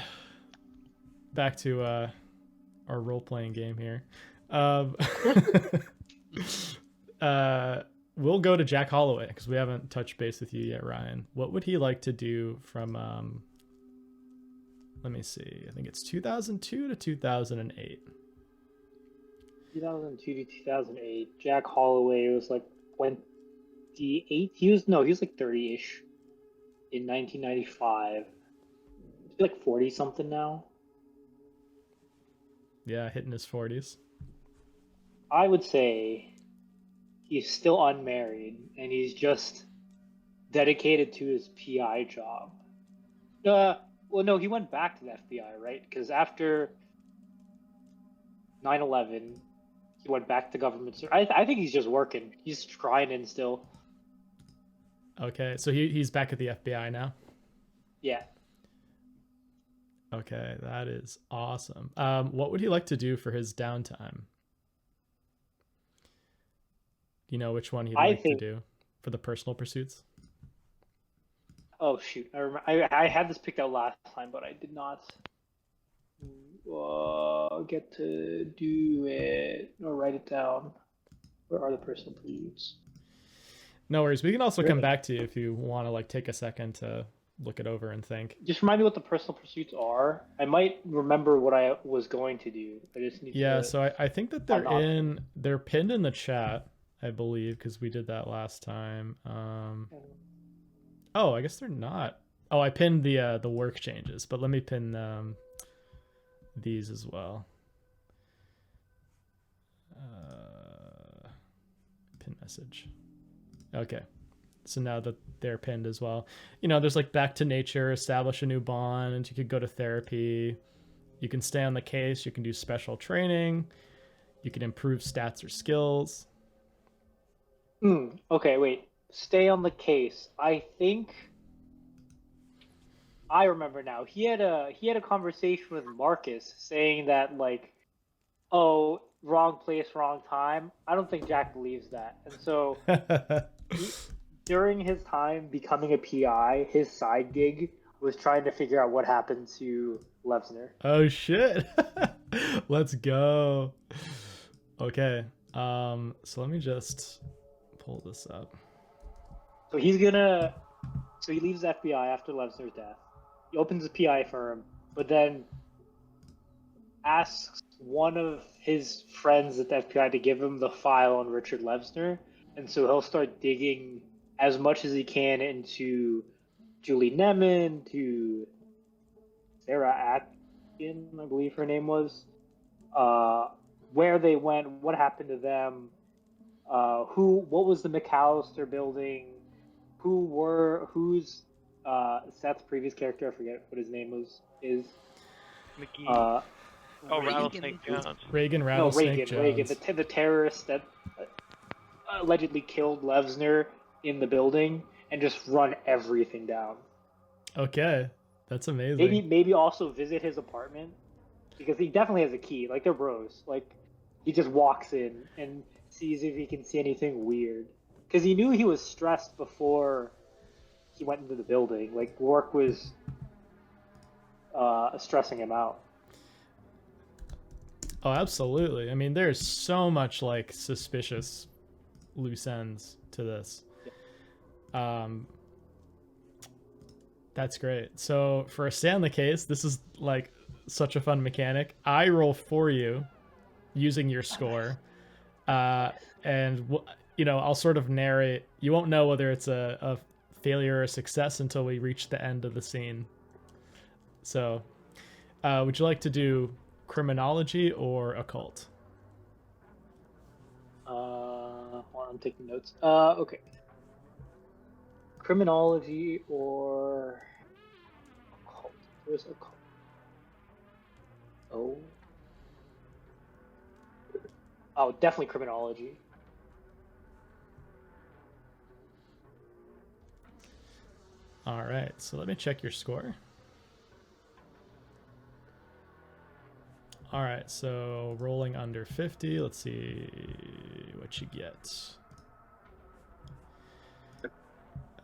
back to our role-playing game here. We'll go to Jack Holloway, because we haven't touched base with you yet, Ryan. What would he like to do from, let me see, I think it's 2002 to 2008. 2002 to 2008. Jack Holloway was like 28. He was like 30-ish in 1995. He's like 40 something now. Yeah, hitting his 40s. I would say he's still unmarried and he's just dedicated to his PI job. Well, no, he went back to the FBI, right? Because after 9/11, he went back to government. I think he's just working. He's grinding still. Okay, so he's back at the FBI now? Yeah. Okay, that is awesome. What would he like to do for his downtime? Do you know which one he'd like to do for the personal pursuits? Oh shoot! I had this picked out last time, but I did not get to do it or write it down. Where are the personal pursuits? No worries. We can also come Really? back to you if you want to like take a second to look it over and think. Just remind me what the personal pursuits are. I might remember what I was going to do. I just need Yeah, to. so I think that find the option. they're pinned in the chat, I believe, because we did that last time. Oh, I guess they're not. Oh, I pinned the work changes, but let me pin these as well. Pin message. Okay. So now that they're pinned as well, there's like back to nature, establish a new bond, and you could go to therapy. You can stay on the case. You can do special training. You can improve stats or skills. Okay, wait. Stay on the case. I think I remember now. He had a conversation with Marcus saying that like, oh, wrong place, wrong time. I don't think Jack believes that. And so during his time becoming a PI, his side gig was trying to figure out what happened to Levsner. Oh shit. Let's go. Okay. So let me just pull this up. So he leaves the FBI after Levsner's death. He opens a PI firm, but then asks one of his friends at the FBI to give him the file on Richard Levsner, and so he'll start digging as much as he can into Julie Nemen, to Sarah Atkin, I believe her name was, where they went, what happened to them, what was the McAllister building, who's Seth's previous character, I forget what his name is. McGee. Oh, Reagan. Rattlesnake Jones. Reagan No, Rattlesnake Reagan, Jones. the terrorist that allegedly killed Levsner in the building and just run everything down. Okay. That's amazing. Maybe also visit his apartment because he definitely has a key. Like they're bros. Like he just walks in and sees if he can see anything weird because he knew he was stressed before he went into the building. Like work was stressing him out. Oh, absolutely. I mean, there's so much like suspicious loose ends to this. That's great. So for a stay on the case, this is like such a fun mechanic. I roll for you using your score, and I'll sort of narrate. You won't know whether it's a failure or a success until we reach the end of the scene. So, would you like to do criminology or occult? Hold on, I'm taking notes. Okay. Criminology or occult? Where's occult? Oh, definitely criminology. All right, so let me check your score. All right, so rolling under 50. Let's see what you get.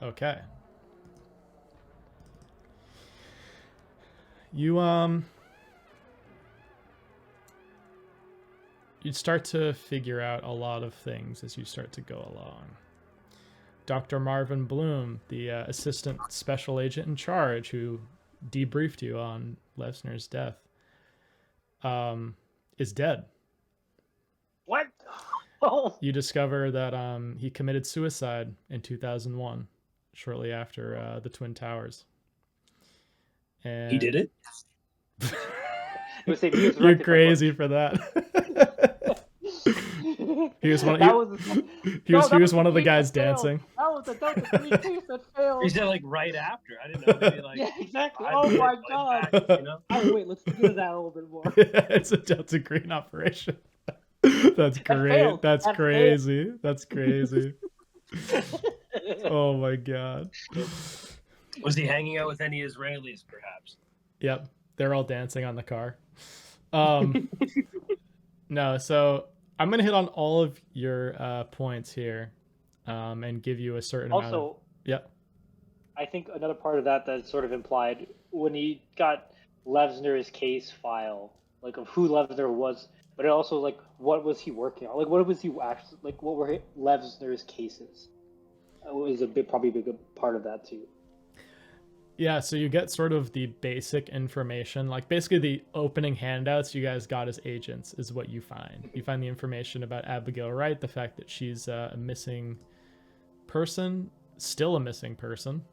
Okay. You'd start to figure out a lot of things as you start to go along. Dr. Marvin Bloom, the assistant special agent in charge who debriefed you on Levsner's death, is dead. What? Oh. You discover that he committed suicide in 2001, shortly after the Twin Towers. And He did it? You're crazy for that. He was one. He was one of the guys dancing. That was a three case that failed. He said like right after. I didn't know. Maybe like Yeah, exactly. 5 Oh minutes, my like, god. back, you know? Wait, let's get into that a little bit more. It's a Delta Green operation. That's great. failed. That's That crazy. That's crazy. Oh my god. Was he hanging out with any Israelis, perhaps? Yep, they're all dancing on the car. No, so I'm gonna hit on all of your points here, and give you a certain amount. Also, Yep. I think another part of that's sort of implied when he got Levsner's case file, like of who Levsner was, but it also what was he working on? Like what was he actually what were Levsner's cases? was probably a big part of that too. Yeah, so you get sort of the basic information, like basically the opening handouts you guys got as agents is what you find. You find the information about Abigail Wright, the fact that she's a missing person, still a missing person,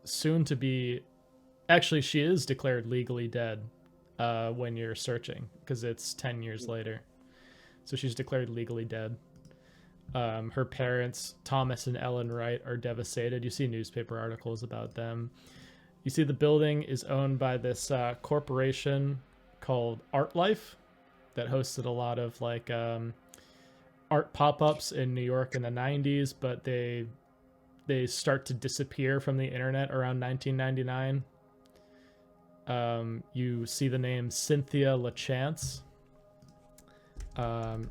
soon to be. Actually, she is declared legally dead when you're searching because it's 10 years later. So she's declared legally dead. Her parents, Thomas and Ellen Wright, are devastated. You see newspaper articles about them. You see the building is owned by this corporation called Art Life that hosted a lot of like art pop-ups in New York in the 90s, but they start to disappear from the internet around 1999. You see the name Cynthia LaChance.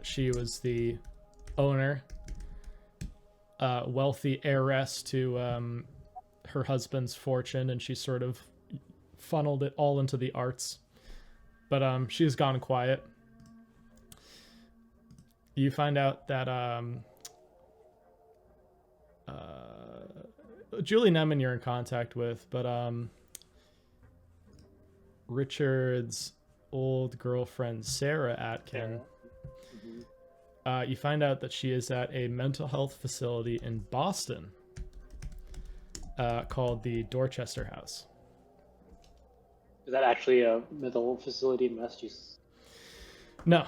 She was the owner, wealthy heiress to her husband's fortune, and she sort of funneled it all into the arts. But she's gone quiet. You find out that Julie Neman you're in contact with, but Richard's old girlfriend Sarah Atkin. You find out that she is at a mental health facility in Boston called the Dorchester House. Is that actually a mental facility in Massachusetts? No.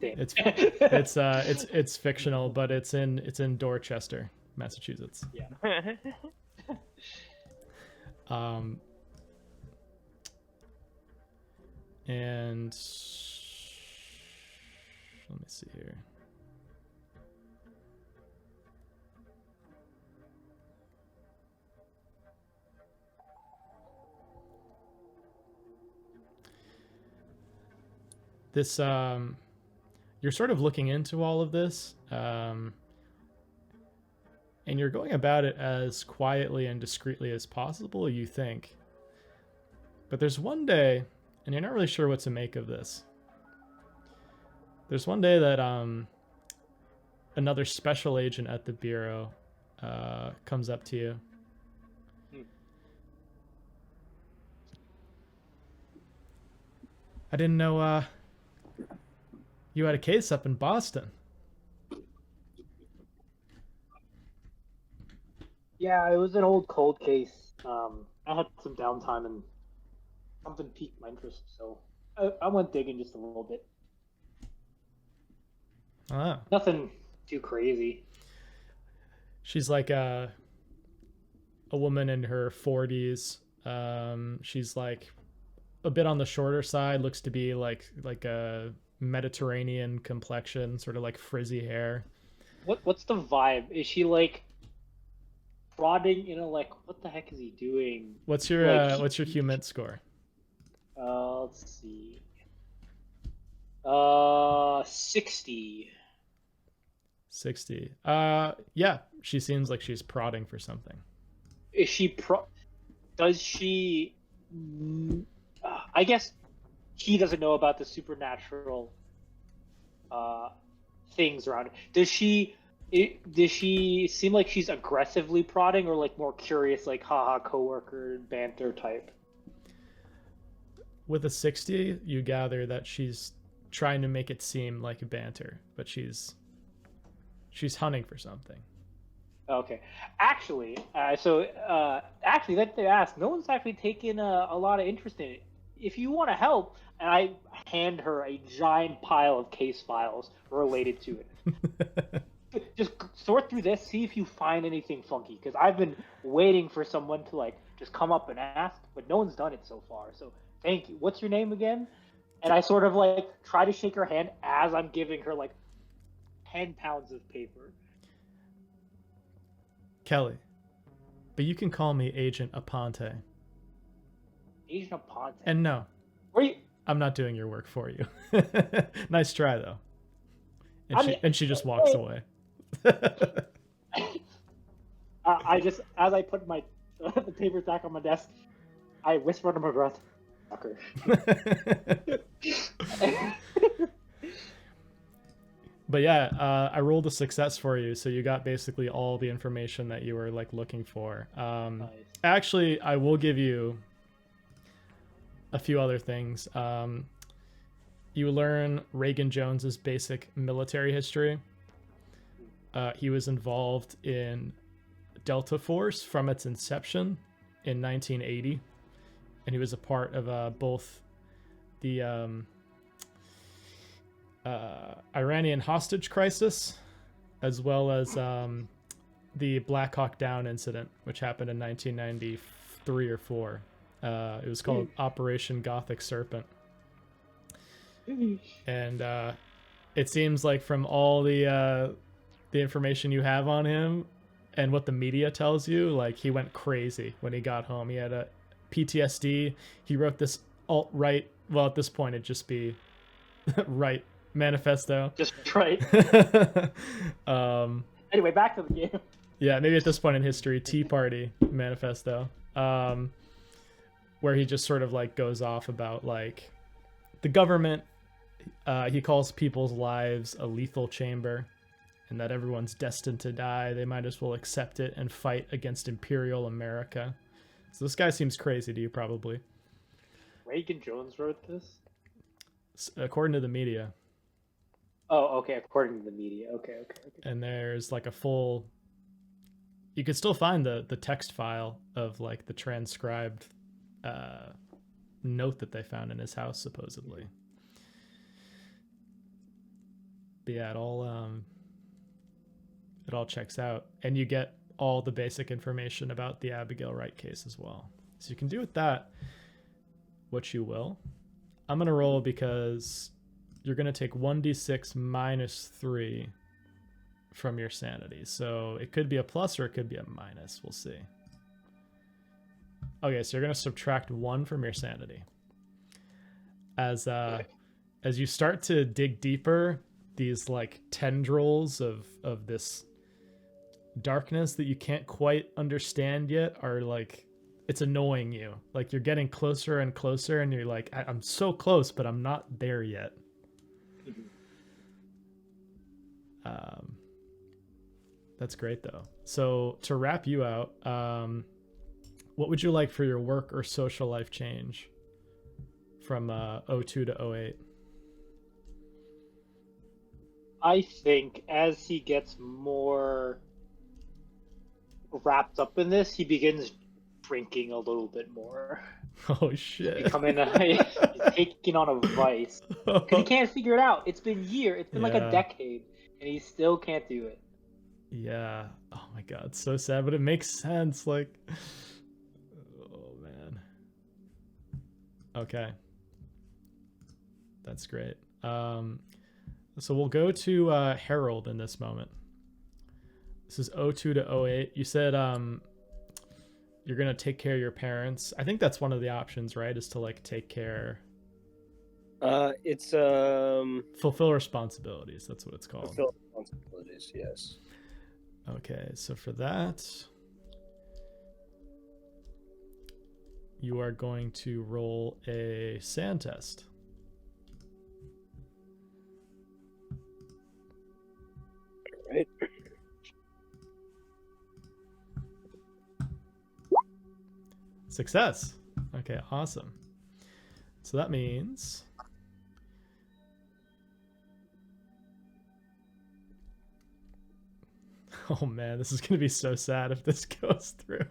Damn. It's fictional, but it's in Dorchester, Massachusetts. Yeah. And let me see here. This you're sort of looking into all of this, and you're going about it as quietly and discreetly as possible, you think. But there's one day, and you're not really sure what to make of this. There's one day that another special agent at the Bureau comes up to you. I didn't know you had a case up in Boston. Yeah, it was an old cold case. I had some downtime and something piqued my interest, so I went digging just a little bit. Ah. Nothing too crazy. She's like a woman in her 40s. She's like a bit on the shorter side, looks to be like a Mediterranean complexion, sort of like frizzy hair. What's the vibe? Is she like prodding, like what the heck is he doing? What's your human score? Let's see. 60. 60. Yeah, she seems like she's prodding for something. Is she does she I guess he doesn't know about the supernatural things around it. Does she seem like she's aggressively prodding, or like more curious, like haha coworker banter type? With a 60, you gather that she's trying to make it seem like a banter, but she's hunting for something. Okay, actually, actually, that they asked, no one's actually taken a lot of interest in it. If you want to help, and I hand her a giant pile of case files related to it. Just sort through this, see if you find anything funky, because I've been waiting for someone to like just come up and ask, but no one's done it so far. So thank you. What's your name again? And I sort of like try to shake her hand as I'm giving her like 10 pounds of paper. Kelly, but you can call me Agent Aponte. Agent Aponte. And no, where you? I'm not doing your work for you. Nice try though. And she just walks away. I just, as I put my the papers back on my desk, I whisper under my breath, "Fucker." But yeah, I rolled a success for you, so you got basically all the information that you were like looking for. Nice. Actually, I will give you a few other things. You learn Reagan Jones's basic military history. He was involved in Delta Force from its inception in 1980, and he was a part of both the Iranian hostage crisis, as well as the Black Hawk Down incident, which happened in 1993 or 4. It was called Operation Gothic Serpent. And it seems like from all the information you have on him and what the media tells you, like he went crazy when he got home. He had a PTSD. He wrote this alt-right, well, at this point it'd just be right manifesto. Just right. Anyway, back to the game. Yeah, maybe at this point in history, Tea Party manifesto, where he just sort of like goes off about like the government. He calls people's lives a lethal chamber, and that everyone's destined to die. They might as well accept it and fight against Imperial America. So this guy seems crazy to you, probably. Reagan Jones wrote this? According to the media. Oh, okay, according to the media. Okay. And there's like a full... You could still find the text file of like the transcribed note that they found in his house, supposedly. But yeah, it all checks out, and you get all the basic information about the Abigail Wright case as well. So you can do with that what you will. I'm gonna roll because you're gonna take 1d6 minus 3 from your sanity. So it could be a plus or it could be a minus. We'll see. Okay, so you're gonna subtract 1 from your sanity. As you start to dig deeper, these like tendrils of this darkness that you can't quite understand yet are like, it's annoying you. Like you're getting closer and closer, and you're like, I'm so close, but I'm not there yet. That's great though. So to wrap you out, what would you like for your work or social life change from 02 to 08? I think as he gets more wrapped up in this, he begins drinking a little bit more. Oh shit! He's taking on a vice because he can't figure it out. It's been years. It's been like a decade, and he still can't do it. Yeah. Oh my god, so sad, but it makes sense. Like, oh man. Okay. That's great. So we'll go to Harold in this moment. This is 02 to 08. You said you're gonna take care of your parents. I think that's one of the options, right? Is to like take care. It's fulfill responsibilities. That's what it's called. fulfill responsibilities. Yes. Okay, so for that, you are going to roll a sand test. Right. Success. Okay, awesome. So that means oh man, this is gonna be so sad if this goes through.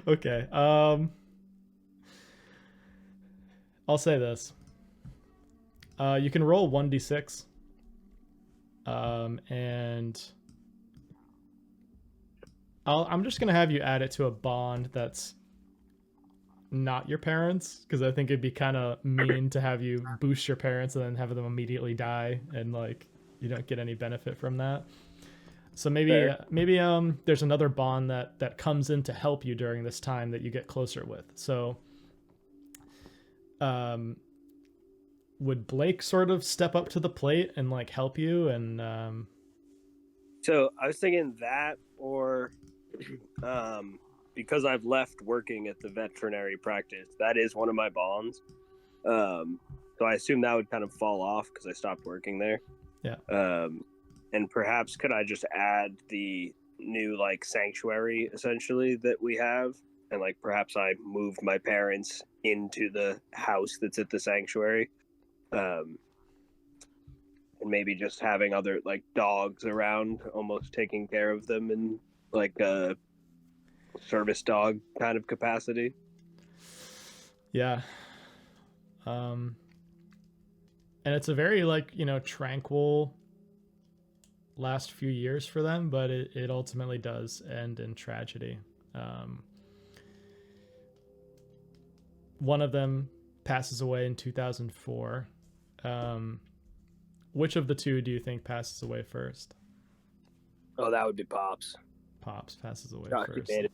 Okay, I'll say this. You can roll 1d6. And I'm just gonna have you add it to a bond that's not your parents, because I think it'd be kind of mean to have you boost your parents and then have them immediately die, and like you don't get any benefit from that. So maybe there's another bond that comes in to help you during this time that you get closer with. So would Blake sort of step up to the plate and like help you? And So I was thinking that, or because I've left working at the veterinary practice, that is one of my bonds. So I assume that would kind of fall off because I stopped working there. Yeah. And perhaps could I just add the new like sanctuary essentially that we have, and like perhaps I moved my parents into the house that's at the sanctuary, and maybe just having other like dogs around, almost taking care of them in like a service dog kind of capacity. Yeah. And it's a very like, you know, tranquil last few years for them, but it ultimately does end in tragedy. One of them passes away in 2004. Which of the two do you think passes away first? Oh, that would be Pops. Pops passes away God, he first. made it.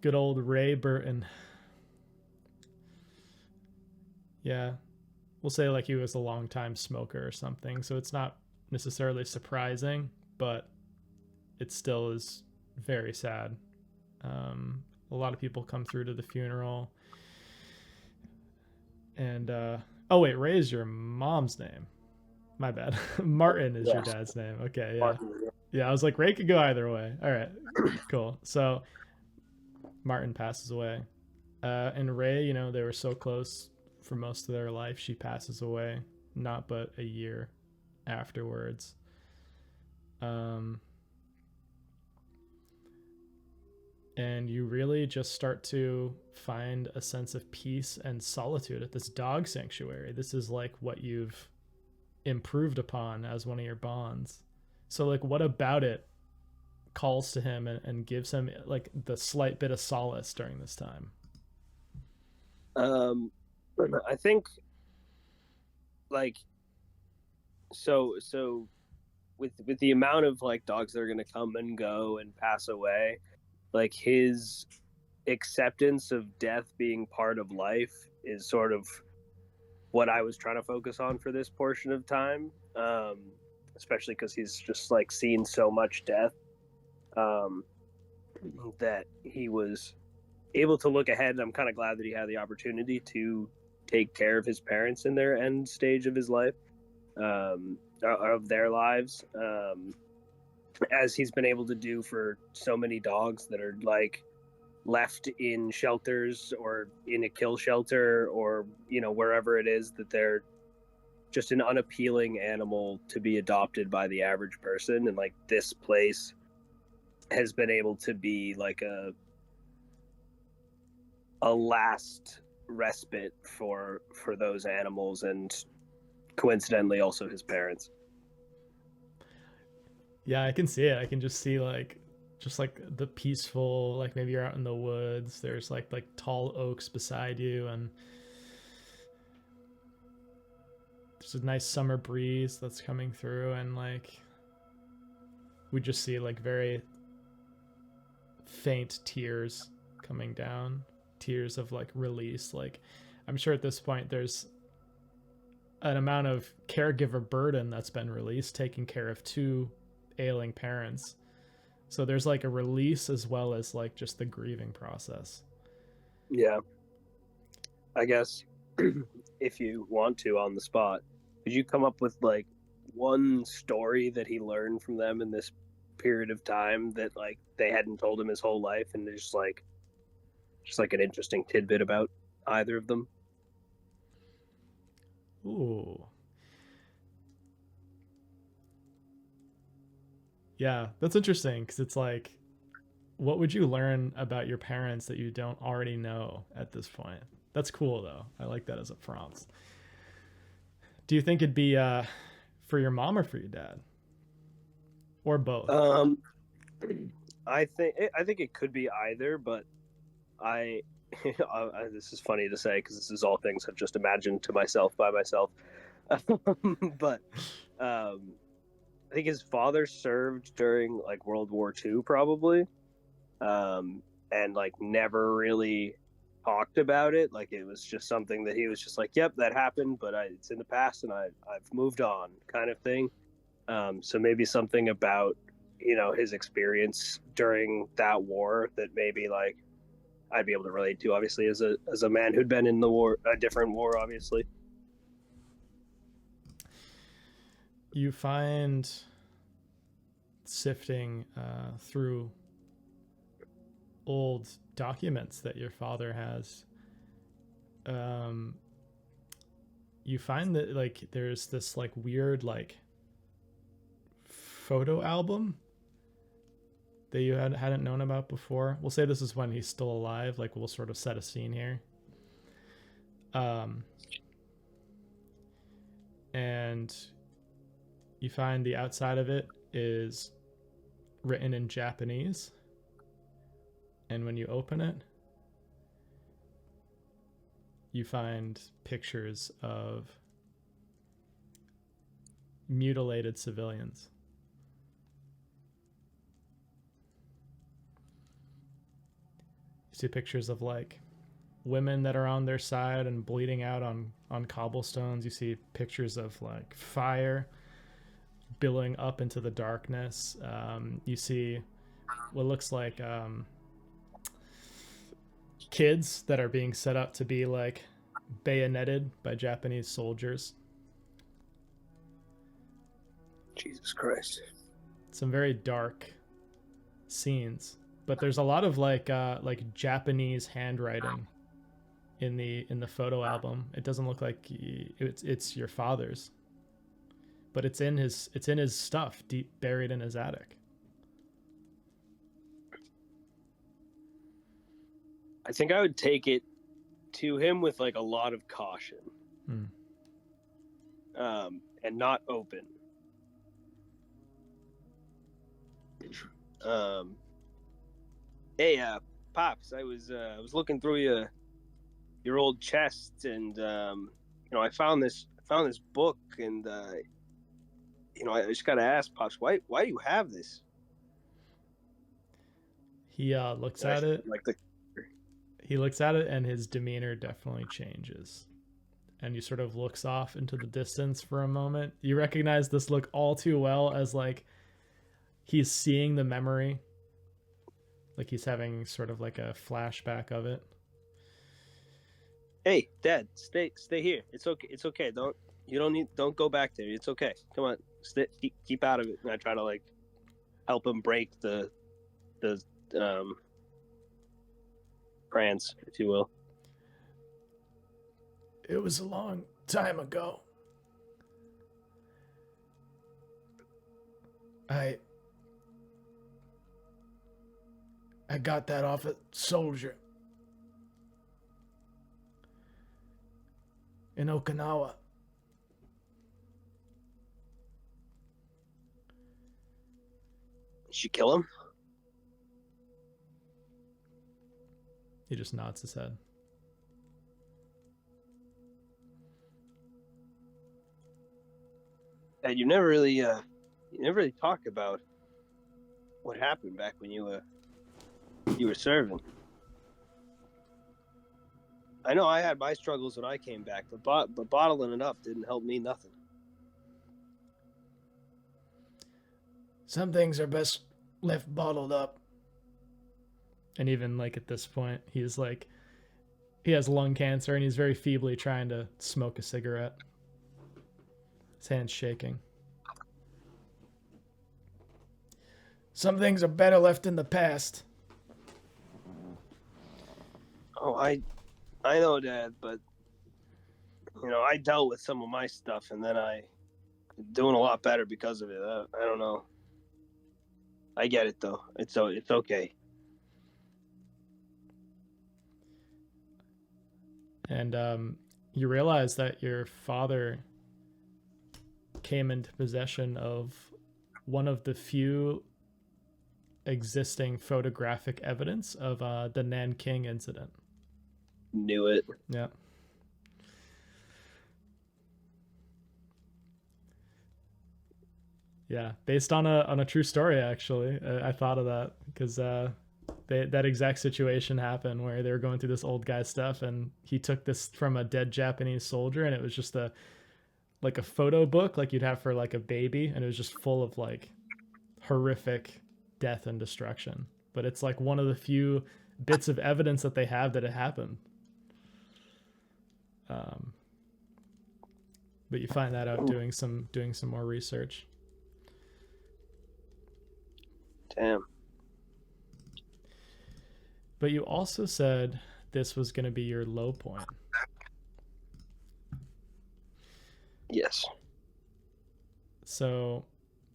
Good old Ray Burton. Yeah. We'll say like he was a long time smoker or something, so it's not necessarily surprising, but it still is very sad. A lot of people come through to the funeral. And oh wait, Ray is your mom's name. My bad. Martin is your dad's name. Okay, yeah. Yeah, I was like, Ray could go either way. All right, cool. So Martin passes away. And Ray, you know, they were so close for most of their life. She passes away not but a year afterwards. And you really just start to find a sense of peace and solitude at this dog sanctuary. This is like what you've improved upon as one of your bonds. So like what about it calls to him and gives him like the slight bit of solace during this time? I think like so with the amount of like dogs that are going to come and go and pass away, like his acceptance of death being part of life is sort of what I was trying to focus on for this portion of time, especially because he's just like seen so much death, that he was able to look ahead. And I'm kind of glad that he had the opportunity to take care of his parents in their end stage of his life, of their lives, as he's been able to do for so many dogs that are like left in shelters or in a kill shelter, or you know, wherever it is that they're just an unappealing animal to be adopted by the average person. And like this place has been able to be like a last respite for those animals, and coincidentally also his parents. Yeah, I can see it. I can just see like just like the peaceful, like maybe you're out in the woods, there's like tall oaks beside you, and there's a nice summer breeze that's coming through, and like we just see like very faint tears coming down, tears of like release. Like I'm sure at this point there's an amount of caregiver burden that's been released, taking care of two ailing parents. So there's like a release as well as like just the grieving process. Yeah. I guess if you want to on the spot, could you come up with like one story that he learned from them in this period of time that like they hadn't told him his whole life, and just like an interesting tidbit about either of them? Ooh. Yeah, that's interesting because it's like, what would you learn about your parents that you don't already know at this point? That's cool though. I like that as a prompt. Do you think it'd be for your mom or for your dad, or both? I think it could be either, but this is funny to say because this is all things I've just imagined to myself by myself. But I think his father served during like World War II, probably, and like never really talked about it. Like it was just something that he was just like, "Yep, that happened, but it's in the past, and I've moved on," kind of thing. So maybe something about, you know, his experience during that war that maybe like I'd be able to relate to, obviously, as a man who'd been in the war, a different war, obviously. You find sifting through old documents that your father has. You find that like there's this like weird like photo album that you hadn't known about before. We'll say this is when he's still alive. Like we'll sort of set a scene here. And you find the outside of it is written in Japanese. And when you open it, you find pictures of mutilated civilians. You see pictures of like women that are on their side and bleeding out on cobblestones. You see pictures of like fire billowing up into the darkness. You see what looks like kids that are being set up to be like bayoneted by Japanese soldiers. Jesus Christ. Some very dark scenes, but there's a lot of like Japanese handwriting in the photo album. It doesn't look like it's your father's, but it's in his stuff, deep buried in his attic. I think I would take it to him with like a lot of caution, and not open. Hey, Pops, I was looking through your old chest, and I found this book, and I just gotta ask, Pops, why do you have this? He looks at it. Like He looks at it, and his demeanor definitely changes. And he sort of looks off into the distance for a moment. You recognize this look all too well as like he's seeing the memory. Like he's having sort of like a flashback of it. Hey, Dad, stay here. It's okay. It's okay. Don't go back there. It's okay. Come on, keep out of it. And I try to like help him break the trance, if you will. It was a long time ago. I got that off a soldier in Okinawa. Did you kill him? He just nods his head. And you never really talk about what happened back when you were serving. I know I had my struggles when I came back, but bottling it up didn't help me nothing. Some things are best left bottled up. And even like at this point, he's like, he has lung cancer and he's very feebly trying to smoke a cigarette. His hand's shaking. Some things are better left in the past. Oh, I know, Dad, but I dealt with some of my stuff, and then I'm doing a lot better because of it. I don't know. I get it though. It's okay. And you realize that your father came into possession of one of the few existing photographic evidence of the Nanking incident. Knew it. Yeah. Yeah, based on a true story, actually. I thought of that because that exact situation happened where they were going through this old guy stuff, and he took this from a dead Japanese soldier, and it was just like a photo book like you'd have for like a baby, and it was just full of like horrific death and destruction. But it's like one of the few bits of evidence that they have that it happened. but you find that out doing some more research. Damn. But you also said this was going to be your low point. Yes. So,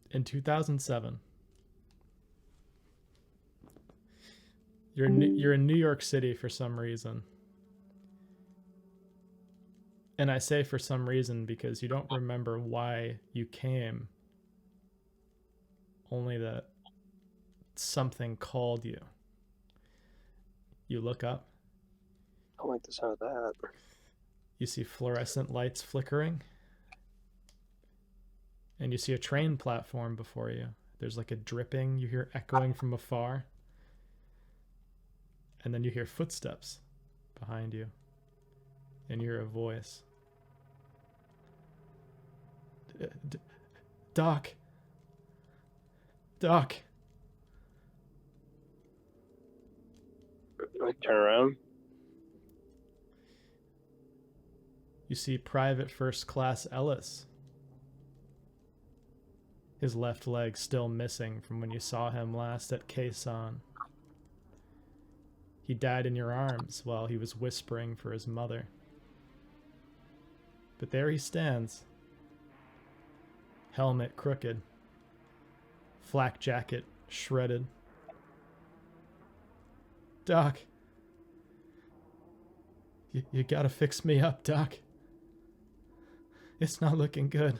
in 2007, you're in New York City for some reason. And I say for some reason because you don't remember why you came. Only that something called you. You look up. I don't like the sound of that. You see fluorescent lights flickering. And you see a train platform before you. There's like a dripping you hear echoing from afar. And then you hear footsteps behind you. And you hear a voice. Doc. Doc. I turn around. You see Private First Class Ellis. His left leg still missing from when you saw him last at Quezon. He died in your arms while he was whispering for his mother. But there he stands. Helmet crooked. Flak jacket shredded. Doc. You gotta fix me up, Doc. It's not looking good.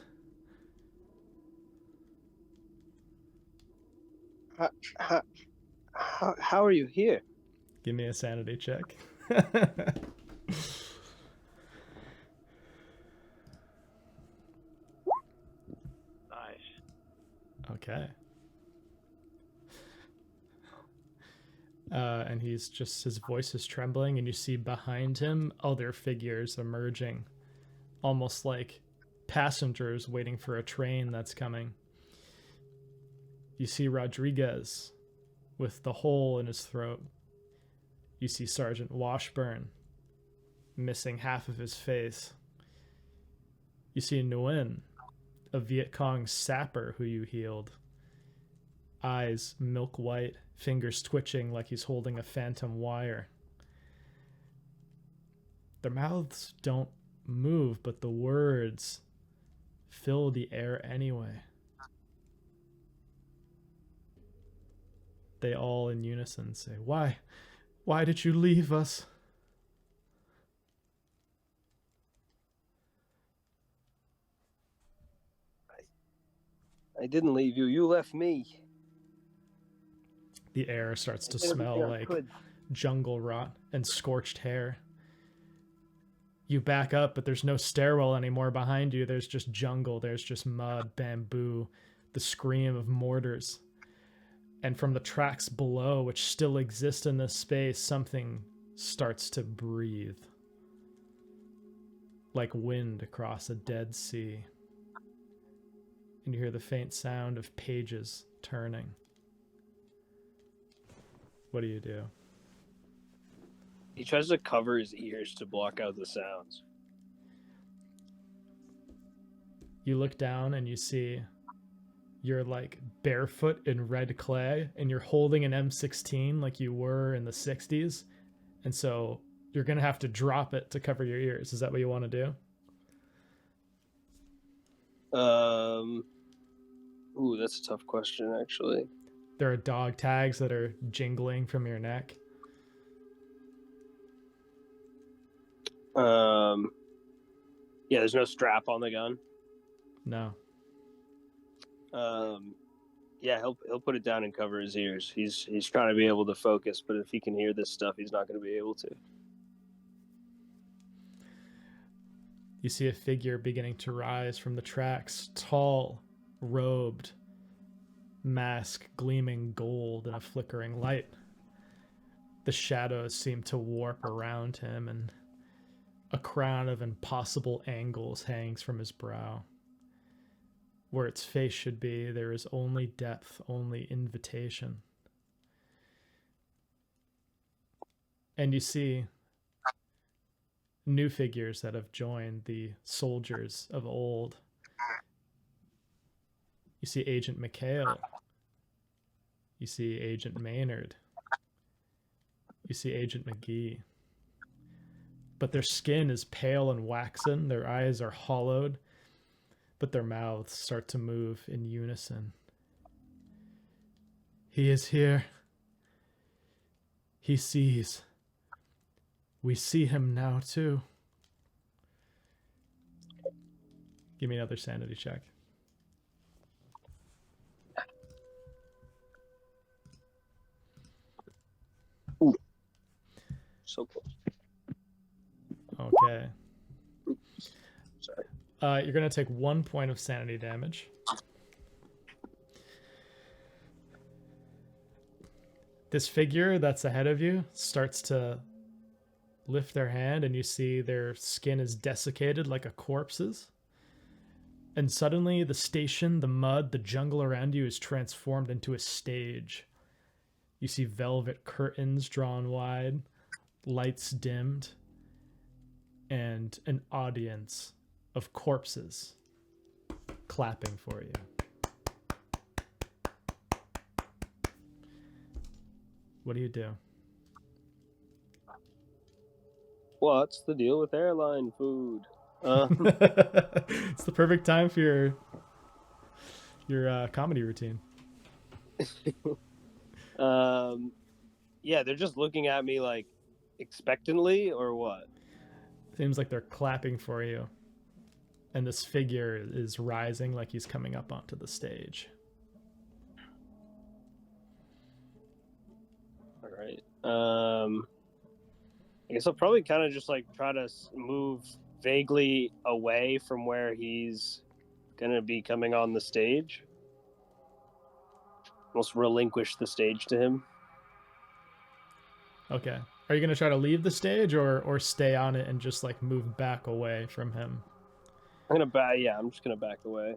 How are you here? Give me a sanity check. Nice. Okay. And his voice is trembling, and you see behind him other figures emerging, almost like passengers waiting for a train that's coming. You see Rodriguez with the hole in his throat. You see Sergeant Washburn missing half of his face. You see Nguyen, a Viet Cong sapper who you healed. Eyes milk white, fingers twitching like he's holding a phantom wire. Their mouths don't move, but the words fill the air anyway. They all in unison say, Why? Why did you leave us? I didn't leave you. You left me. The air starts to I did everything smell I like could. jungle rot and scorched hair. You back up, but there's no stairwell anymore behind you. There's just jungle. There's just mud, bamboo, the scream of mortars. And from the tracks below, which still exist in this space, something starts to breathe. Like wind across a dead sea. And you hear the faint sound of pages turning. What do you do? He tries to cover his ears to block out the sounds. You look down and you see you're like barefoot in red clay and you're holding an M16 like you were in the 60s. And so you're going to have to drop it to cover your ears. Is that what you want to do? Ooh, that's a tough question, actually. There are dog tags that are jingling from your neck. Yeah, there's no strap on the gun. No. Yeah, he'll put it down and cover his ears. He's trying to be able to focus, but if he can hear this stuff, he's not going to be able to. You see a figure beginning to rise from the tracks, tall, robed, mask gleaming gold in a flickering light. The shadows seem to warp around him, and a crown of impossible angles hangs from his brow. Where its face should be, there is only depth, only invitation. And you see new figures that have joined the soldiers of old. You see Agent McHale. You see Agent Maynard. You see Agent McGee. But their skin is pale and waxen, their eyes are hollowed, but their mouths start to move in unison. He is here. He sees. We see him now, too. Give me another sanity check. So close. Okay. Sorry. You're going to take 1 point of sanity damage. This figure that's ahead of you starts to lift their hand, and you see their skin is desiccated like a corpse's. And suddenly the station, the mud, the jungle around you is transformed into a stage. You see velvet curtains drawn wide, lights dimmed, and an audience of corpses clapping for you. What do you do? What's the deal with airline food? It's the perfect time for your comedy routine. Yeah, they're just looking at me like expectantly, or what? Seems like they're clapping for you. And this figure is rising like he's coming up onto the stage. All right. I guess I'll probably kind of just like try to move vaguely away from where he's gonna be coming on the stage. Almost relinquish the stage to him. Okay. Are you going to try to leave the stage or stay on it and just like move back away from him? I'm just gonna back away.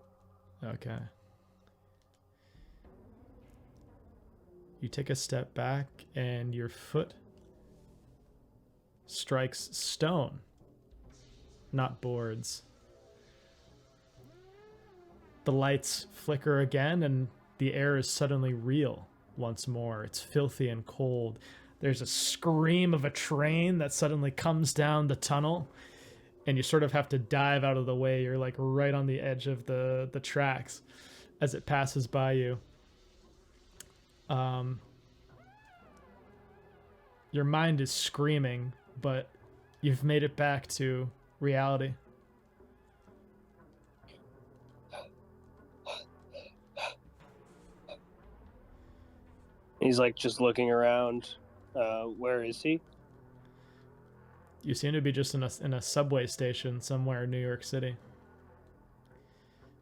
Okay. You take a step back and your foot strikes stone, not boards. The lights flicker again and the air is suddenly real once more. It's filthy and cold. There's a scream of a train that suddenly comes down the tunnel, and you sort of have to dive out of the way. You're like right on the edge of the tracks as it passes by you. Your mind is screaming, but you've made it back to reality. He's like just looking around. Where is he? You seem to be just in a subway station somewhere in New York City.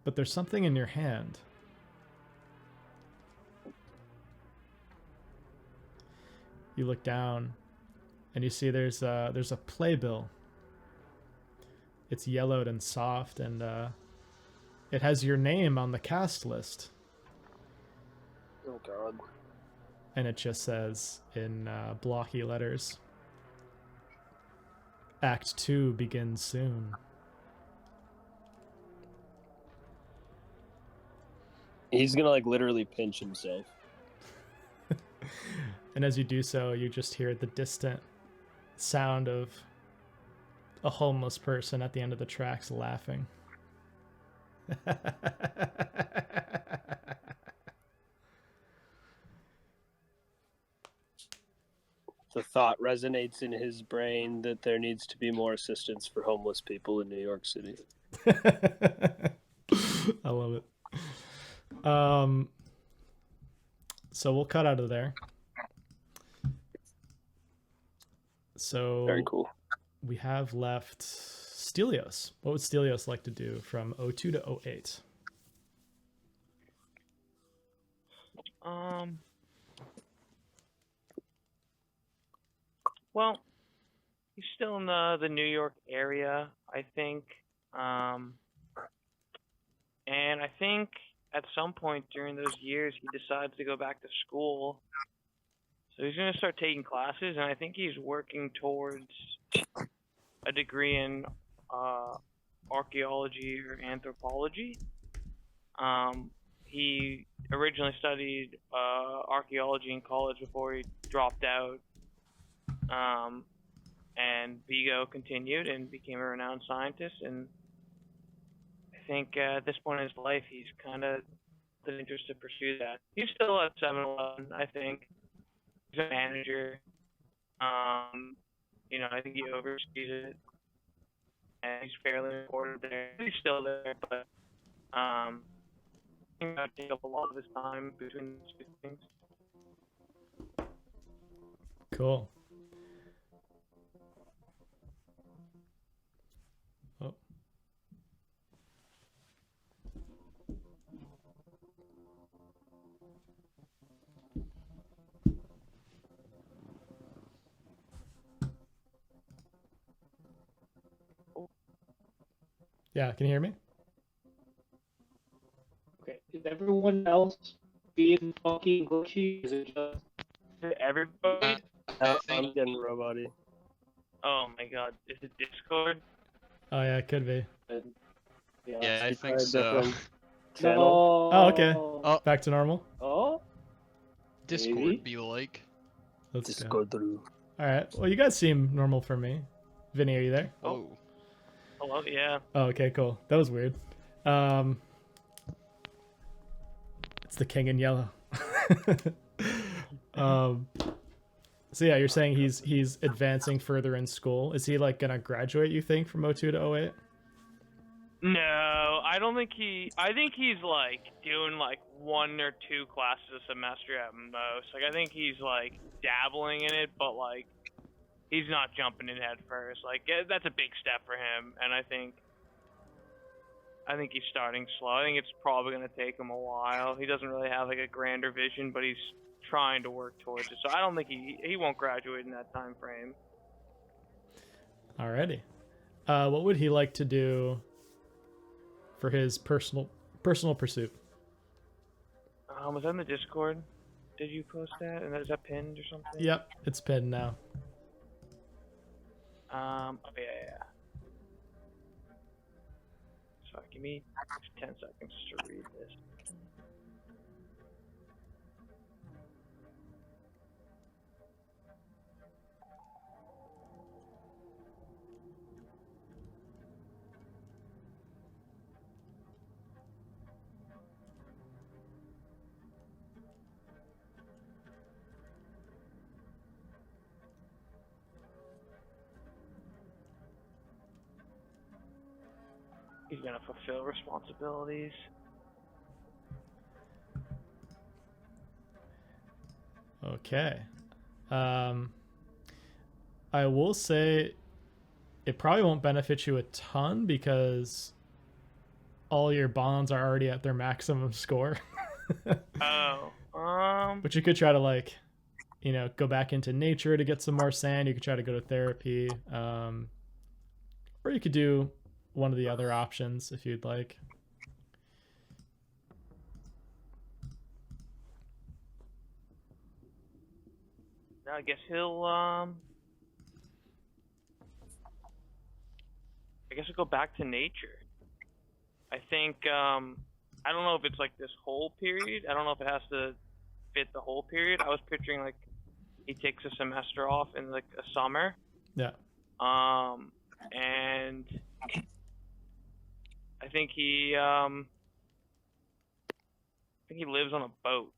But there's something in your hand. You look down and you see there's a playbill. It's yellowed and soft, and it has your name on the cast list. Oh God. And it just says in blocky letters, Act 2 begins soon. He's gonna like literally pinch himself. And as you do so, you just hear the distant sound of a homeless person at the end of the tracks laughing. The thought resonates in his brain that there needs to be more assistance for homeless people in New York City. I love it. So we'll cut out of there. So Very cool. We have left Stelios. What would Stelios like to do from 02 to 08? Well, he's still in the New York area, I think. And I think at some point during those years, he decides to go back to school. So he's going to start taking classes, and I think he's working towards a degree in archaeology or anthropology. He originally studied archaeology in college before he dropped out. And Vigo continued and became a renowned scientist. And I think at this point in his life, he's kind of interested to pursue that. He's still at 7-Eleven, I think. He's a manager. I think he oversees it, and he's fairly important there. He's still there, but I think that take up a lot of his time between those two things. Cool. Oh. Yeah, can you hear me? Okay, is everyone else being fucking glitchy? Is it just Everybody? I I'm think getting robot-y. Oh my god, is it Discord? Oh yeah, it could be. yeah, I Try think a so. different No. channel. Oh, okay. Oh, Back to normal. Oh. Discord Maybe. be like. Let's Just go. go through. All right. Well, you guys seem normal for me. Vinny, are you there? Oh, Hello, yeah. Oh, okay, cool. That was weird. It's the king in yellow. So yeah, you're saying he's advancing further in school. Is he like gonna graduate, you think, from 02 to 08? No, I don't think I think he's like doing like 1 or 2 classes a semester at most. Like I think he's like dabbling in it, but like he's not jumping in head first. Like that's a big step for him, and I think he's starting slow. I think it's probably gonna take him a while. He doesn't really have like a grander vision, but he's trying to work towards it. So I don't think he won't graduate in that time frame. Alrighty. What would he like to do for his personal pursuit? Was that in the Discord? Did you post that? And is that pinned or something? Yep, it's pinned now. Oh yeah. Sorry, give me 10 seconds to read this. He's gonna fulfill responsibilities. Okay. I will say it probably won't benefit you a ton because all your bonds are already at their maximum score. Oh. But you could try to go back into nature to get some more sand. You could try to go to therapy. Or you could do one of the other options if you'd like. I guess he'll go back to nature. I think I don't know if it's like this whole period. I don't know if it has to fit the whole period. I was picturing like he takes a semester off in like a summer. Yeah. And I think he lives on a boat.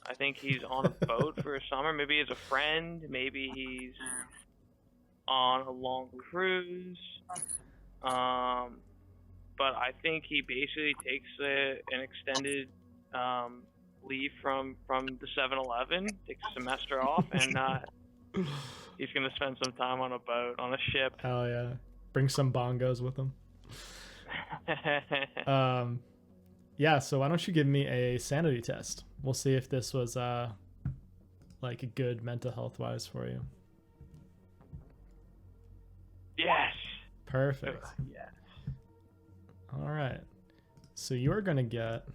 I think he's on a boat for a summer. Maybe he's a friend. Maybe he's on a long cruise. But I think he basically takes an extended leave from the 7-Eleven, takes a semester off, and he's going to spend some time on a boat, on a ship. Hell yeah. Bring some bongos with him. Yeah, so why don't you give me a sanity test? We'll see if this was like good mental health wise for you. Yes. Perfect. Yes. All right. So you are going to get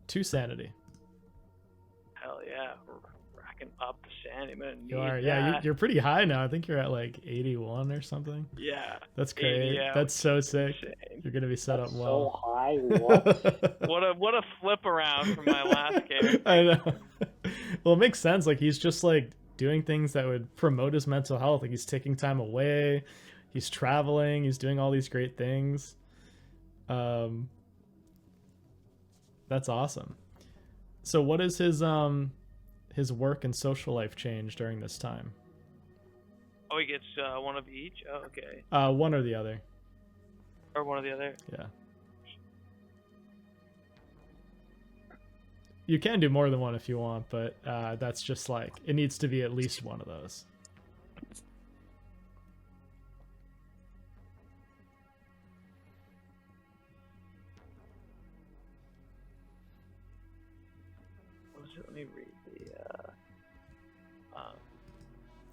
2 sanity. Hell yeah. racking up the sand. I'm gonna need You are, that. yeah. You're pretty high now. I think you're at like 81 or something. Yeah. That's great. Yeah, That's so sick. insane. You're gonna be set That's up so well. high. What? What a flip around from my last character. I know. Well, it makes sense. Like he's just like doing things that would promote his mental health. Like he's taking time away, he's traveling, he's doing all these great things. That's awesome. So, what is his work and social life change during this time? Oh, he gets one of each. Oh, okay. One or the other. Or one or the other. Yeah. You can do more than one if you want, but that's just like it needs to be at least one of those. What was it? Let me read the.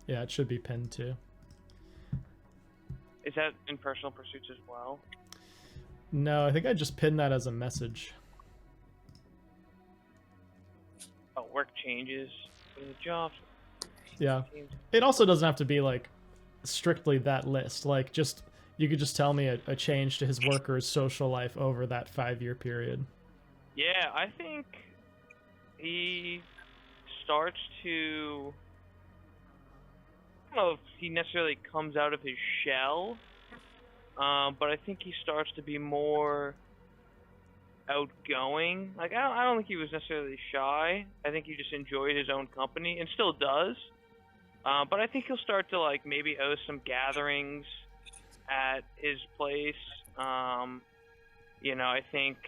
Yeah, it should be pinned too. Is that in personal pursuits as well? No, I think I just pinned that as a message. Oh, work changes. The jobs. Yeah. It also doesn't have to be like strictly that list. Like just you could just tell me a change to his work or his social life over that 5-year period. Yeah, I think he starts to. I don't know if he necessarily comes out of his shell, but I think he starts to be more outgoing. Like I don't think he was necessarily shy. I think he just enjoyed his own company and still does. But I think he'll start to like maybe host some gatherings at his place. I think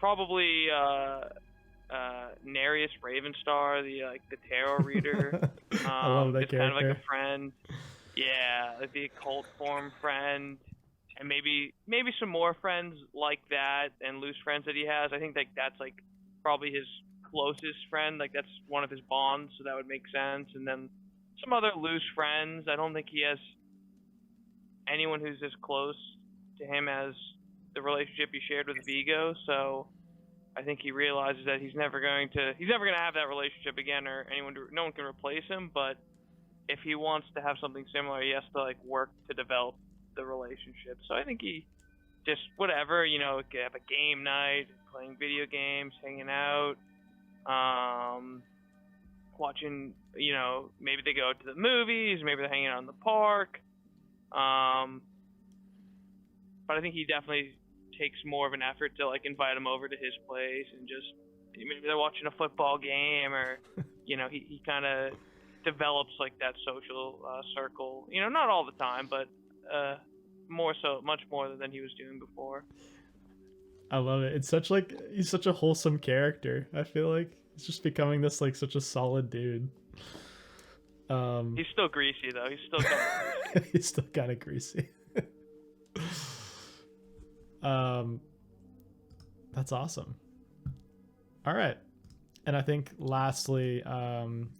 probably Nereus Ravenstar, the tarot reader. I love that is kind of like character. a friend. Yeah, like the occult form friend, and maybe some more friends like that, and loose friends that he has. I think that's like probably his closest friend. Like that's one of his bonds, so that would make sense. And then some other loose friends. I don't think he has anyone who's as close to him as the relationship he shared with Vigo. So I think he realizes that he's never going to have that relationship again, or no one can replace him. But if he wants to have something similar, he has to like work to develop the relationship. So I think he just whatever, could have a game night, playing video games, hanging out, watching, maybe they go to the movies, maybe they're hanging out in the park. But I think he definitely takes more of an effort to like invite him over to his place and just maybe they're watching a football game or he kind of develops like that social circle, not all the time, but much more than he was doing before. I love it. It's he's such a wholesome character. I feel like he's just becoming this like such a solid dude. He's still greasy though. He's still kind of greasy. He's still kind of greasy. That's awesome. All right. And I think lastly,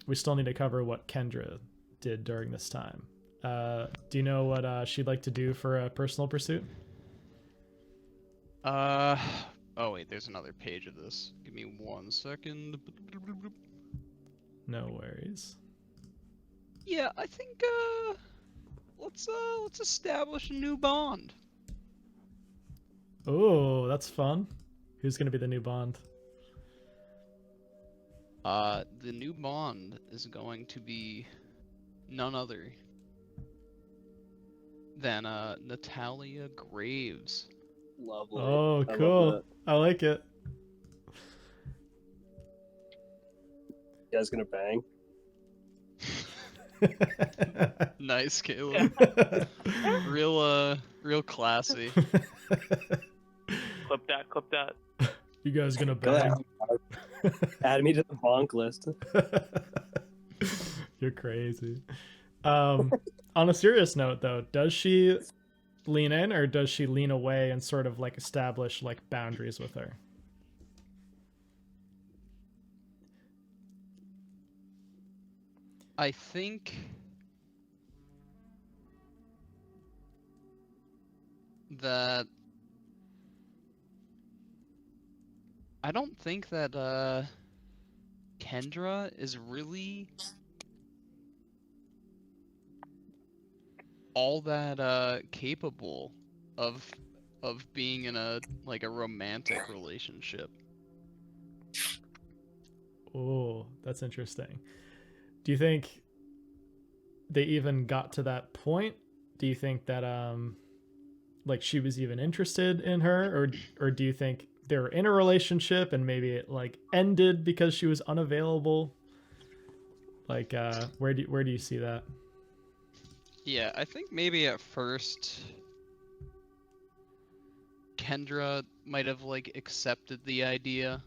we still need to cover what Kendra did during this time. Do you know what she'd like to do for a personal pursuit? Oh wait, there's another page of this. Give me 1 second. No worries. Yeah, I think let's establish a new bond. Oh, that's fun. Who's gonna be the new Bond? The new Bond is going to be none other than Natalia Graves. Lovely. Oh, I love cool. that. I like it. You guys gonna bang? Nice, Caleb. Real classy. Clip that. You guys gonna Go bang? ahead. Add me to the bonk list. You're crazy. On a serious note, though, does she lean in or does she lean away and sort of like establish like boundaries with her? I think that I don't think that Kendra is really all that capable of being in a romantic relationship. Oh, that's interesting. Do you think they even got to that point? Do you think that like she was even interested in her, or do you think they were in a relationship and maybe it like ended because she was unavailable? Like where do you see that? Yeah, I think maybe at first Kendra might have like accepted the idea.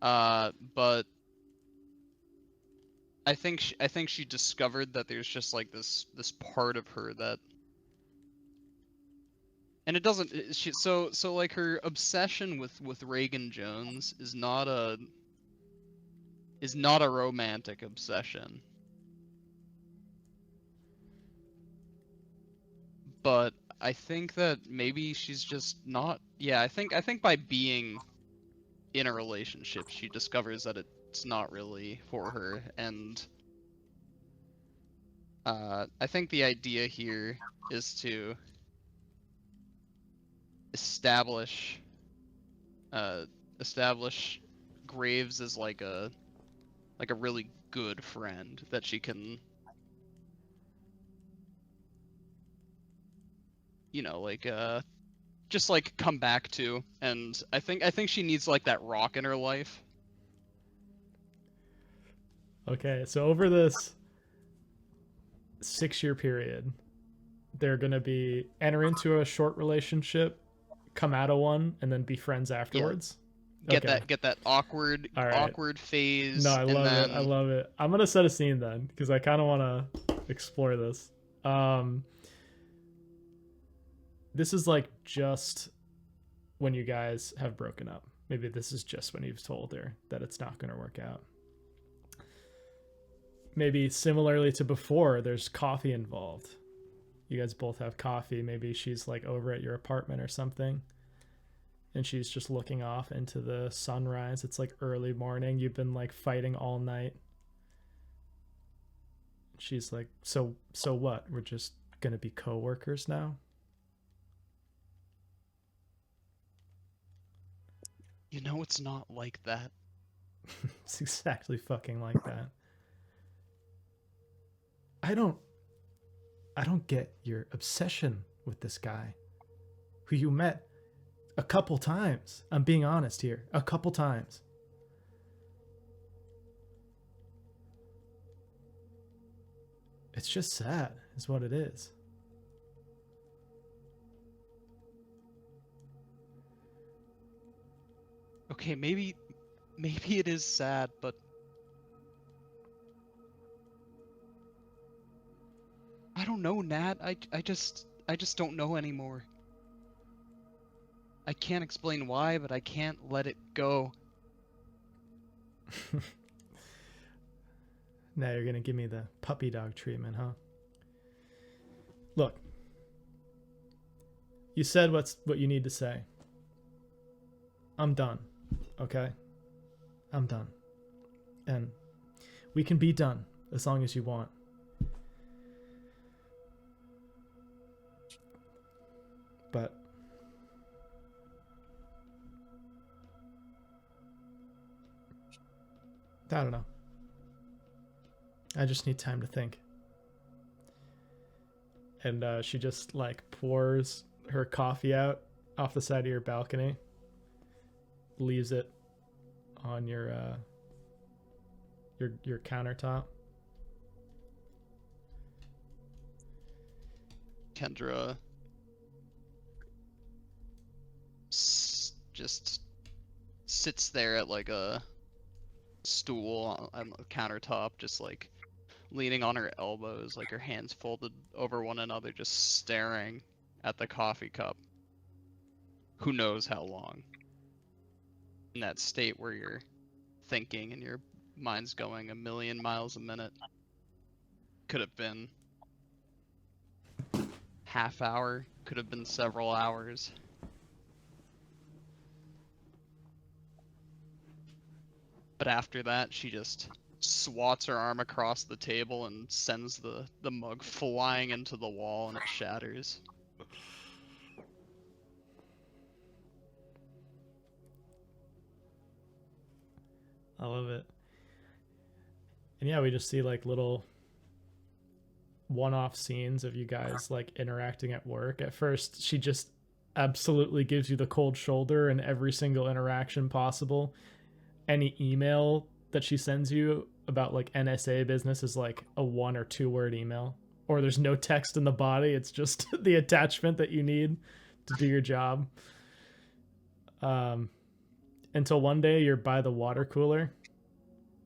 But I think she discovered that there's just like this part of her that, and it doesn't she so like her obsession with Reagan Jones is not a romantic obsession. But I think that maybe she's just not. Yeah, I think by being in a relationship, she discovers that it's not really for her, and I think the idea here is to establish uh, establish Graves as like a really good friend that she can, just like come back to. And I think she needs like that rock in her life. Okay, so over this 6-year period, they're gonna be enter into a short relationship, come out of one, and then be friends afterwards. Get Okay. that awkward All right. awkward phase. No, I and love then, it. I love it. I'm gonna set a scene then because I kind of want to explore this. This is like just when you guys have broken up. Maybe this is just when you've told her that it's not going to work out. Maybe similarly to before, there's coffee involved. You guys both have coffee. Maybe she's like over at your apartment or something, and she's just looking off into the sunrise. It's like early morning. You've been like fighting all night. She's like, so what? We're just gonna be coworkers now? it's not like that. It's exactly fucking like that. I don't get your obsession with this guy who you met a couple times. I'm being honest here. A couple times. It's just sad, is what it is. Okay, maybe it is sad, but I don't know, Nat. I just don't know anymore. I can't explain why, but I can't let it go. Now you're gonna give me the puppy dog treatment, huh? Look, you said what you need to say. I'm done, okay? I'm done. And we can be done as long as you want. But I don't know. I just need time to think. And she just like pours her coffee out off the side of your balcony, leaves it on your countertop. Kendra just sits there at like a stool on the countertop, just like leaning on her elbows, like her hands folded over one another, just staring at the coffee cup. Who knows how long? In that state where you're thinking and your mind's going a million miles a minute. Could have been half hour, could have been several hours. But after that, she just swats her arm across the table and sends the mug flying into the wall, and it shatters. I love it. And yeah, we just see like little one-off scenes of you guys like interacting at work. At first, she just absolutely gives you the cold shoulder in every single interaction possible. Any email that she sends you about like NSA business is like a 1 or 2 word email, or there's no text in the body. It's just the attachment that you need to do your job. Until one day you're by the water cooler.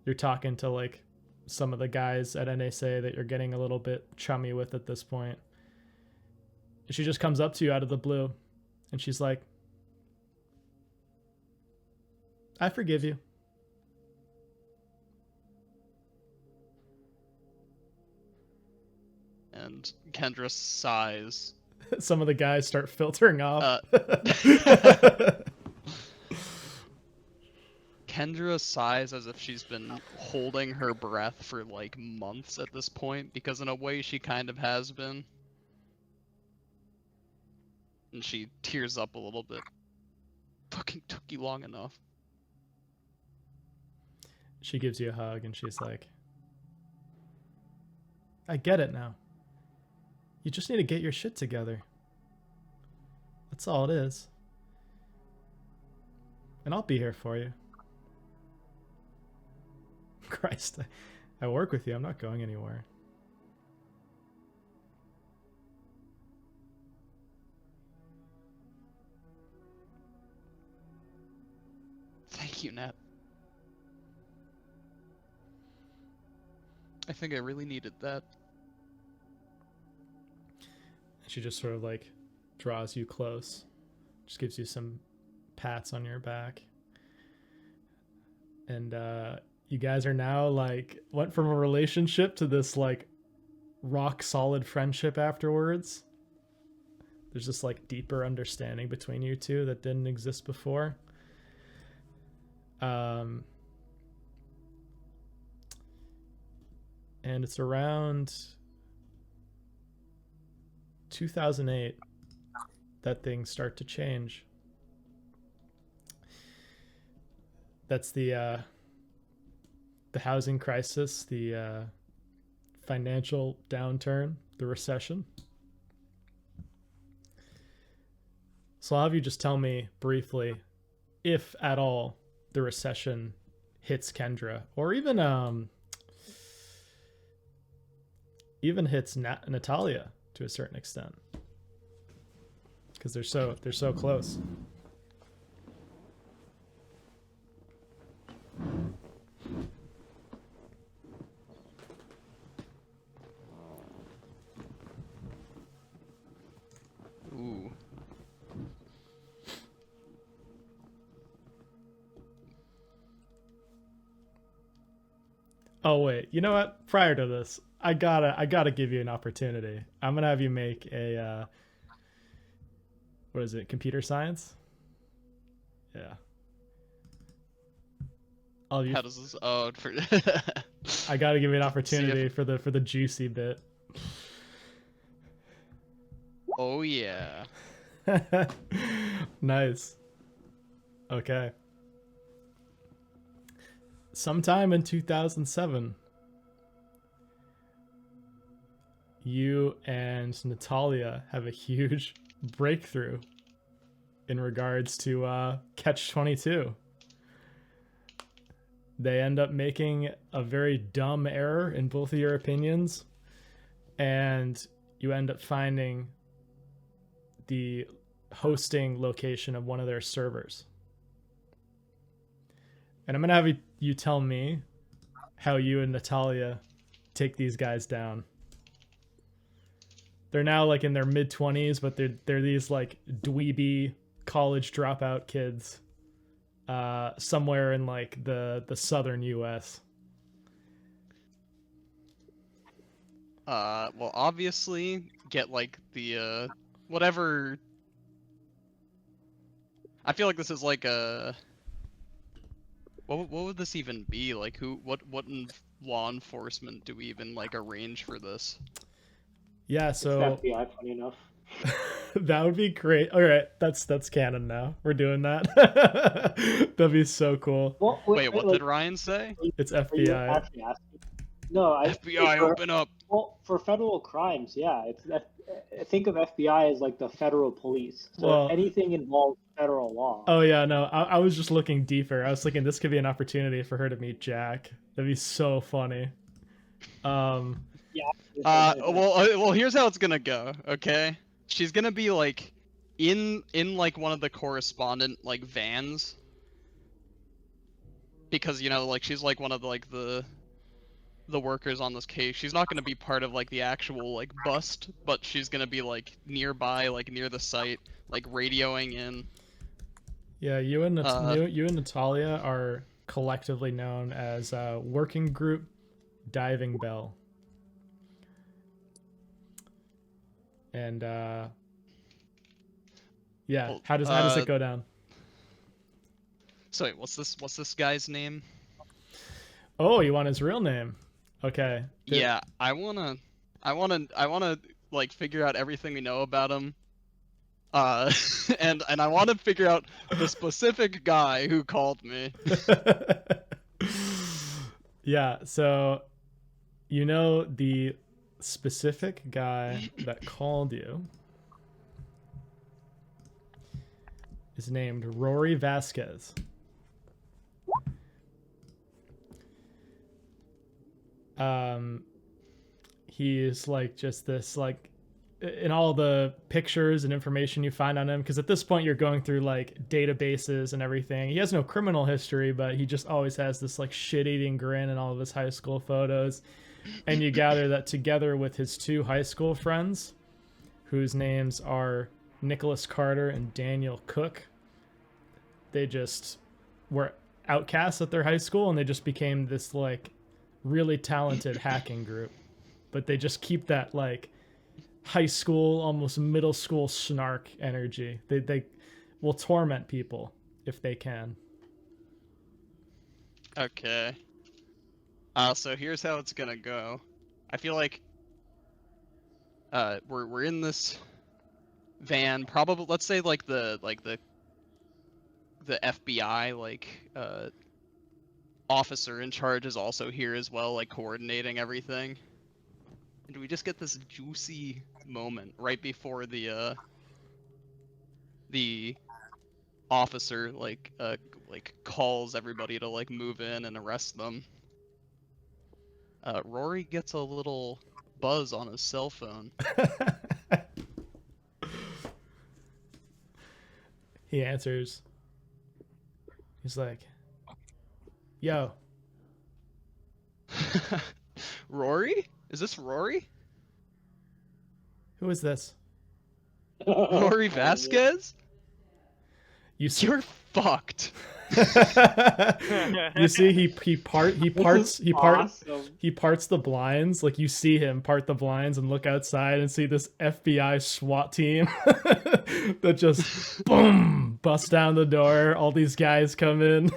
You're talking to like some of the guys at NSA that you're getting a little bit chummy with at this point. And she just comes up to you out of the blue and she's like, I forgive you. And Kendra sighs. Some of the guys start filtering off. Kendra sighs as if she's been holding her breath for like months at this point, because in a way she kind of has been. And she tears up a little bit. Fucking took you long enough. She gives you a hug and she's like, I get it now. You just need to get your shit together. That's all it is. And I'll be here for you. Christ, I work with you. I'm not going anywhere. Thank you, Nat. I think I really needed that. She just sort of like draws you close, just gives you some pats on your back. And you guys are now like went from a relationship to this like rock solid friendship afterwards. There's this like deeper understanding between you two that didn't exist before. And it's around 2008 that things start to change. That's the housing crisis, the financial downturn, the recession. So I'll have you just tell me briefly, if at all, the recession hits Kendra, or even hits Natalia to a certain extent, because they're so close. Ooh. Oh wait, you know what? Prior to this, I gotta give you an opportunity. I'm gonna have you make a what is it? Computer science? Yeah. How does this? Oh, for I gotta give you an opportunity for the juicy bit. Oh yeah. Nice. Okay. Sometime in 2007, you and Natalia have a huge breakthrough in regards to Catch-22. They end up making a very dumb error in both of your opinions, and you end up finding the hosting location of one of their servers. And I'm going to have you tell me how you and Natalia take these guys down. They're now like in their mid-20s, but they're these like dweeby college dropout kids somewhere in like the southern US. Well, obviously, get like the whatever. I feel like this is like a What would this even be? Like, what law enforcement do we even like arrange for this? Yeah, It's the so FBI, funny enough. that would be great. All right, that's canon now. We're doing that. That'd be so cool. Well, Wait, what like, did Ryan say? It's are you FBI. actually asking? No, FBI, for, open up! well, for federal crimes, yeah, think of FBI as like the federal police. So Well, anything involves federal law. oh yeah, no, I was just looking deeper. I was thinking this could be an opportunity for her to meet Jack. That'd be so funny. Yeah. Well, here's how it's gonna go. Okay, she's gonna be like in like one of the correspondent like vans, because like she's like one of the workers on this case. She's not gonna be part of like the actual like bust, but she's gonna be like nearby, like near the site, like radioing in. Yeah, you and Natalia are collectively known as Working Group Diving Bell. And yeah, Well, how does it go down? So wait, what's this guy's name? Oh, you want his real name? Okay. Yeah, I wanna like figure out everything we know about him. And I want to figure out the specific guy who called me. Yeah, so you know the specific guy that called you is named Rory Vasquez. He's like just this like in all the pictures and information you find on him, because at this point you're going through like databases and everything. He has no criminal history, but he just always has this like shit-eating grin in all of his high school photos. And you gather that together with his two high school friends, whose names are Nicholas Carter and Daniel Cook, they just were outcasts at their high school, and they just became this like really talented hacking group. But they just keep that like high school, almost middle school snark energy. They will torment people if they can. Okay. So here's how it's gonna go. I feel like we're in this van, probably let's say like the FBI like officer in charge is also here as well, like coordinating everything. And we just get this juicy moment right before the officer like calls everybody to like move in and arrest them. Rory gets a little buzz on his cell phone. He answers. He's like, yo. Rory? Is this Rory? Who is this? Rory Vasquez? You're fucked. You see, he parts the blinds. Like you see him part the blinds and look outside and see this FBI SWAT team that just boom busts down the door. All these guys come in.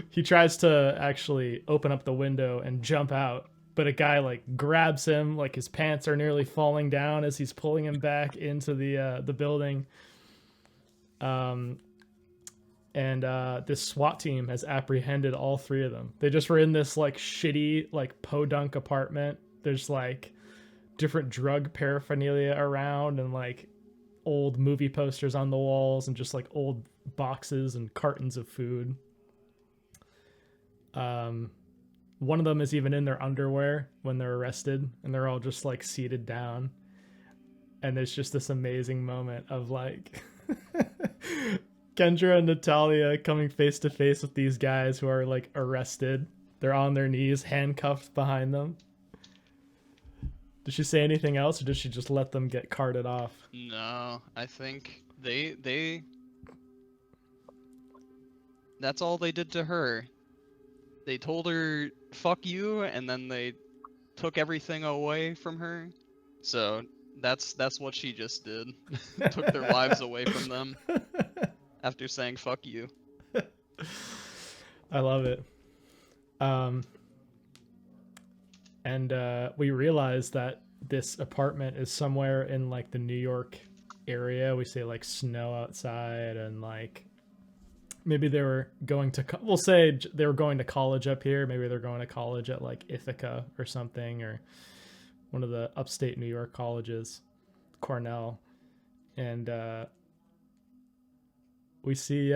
He tries to actually open up the window and jump out, but a guy like grabs him, like his pants are nearly falling down as he's pulling him back into the building. And this SWAT team has apprehended all three of them. They just were in this like shitty like podunk apartment. There's like different drug paraphernalia around and like old movie posters on the walls and just like old boxes and cartons of food. One of them is even in their underwear when they're arrested, and they're all just like seated down. And there's just this amazing moment of like Kendra and Natalia coming face to face with these guys who are like arrested. They're on their knees, handcuffed behind them. Did she say anything else, or did she just let them get carted off? No, I think they that's all they did to her. They told her fuck you, and then they took everything away from her. So that's what she just did. Took their lives away from them after saying fuck you. I love it. And we realized that this apartment is somewhere in like the New York area. We say like snow outside, and like maybe they were going to we'll say they were going to college up here. Maybe they're going to college at like Ithaca or something, or one of the upstate New York colleges, Cornell. And we see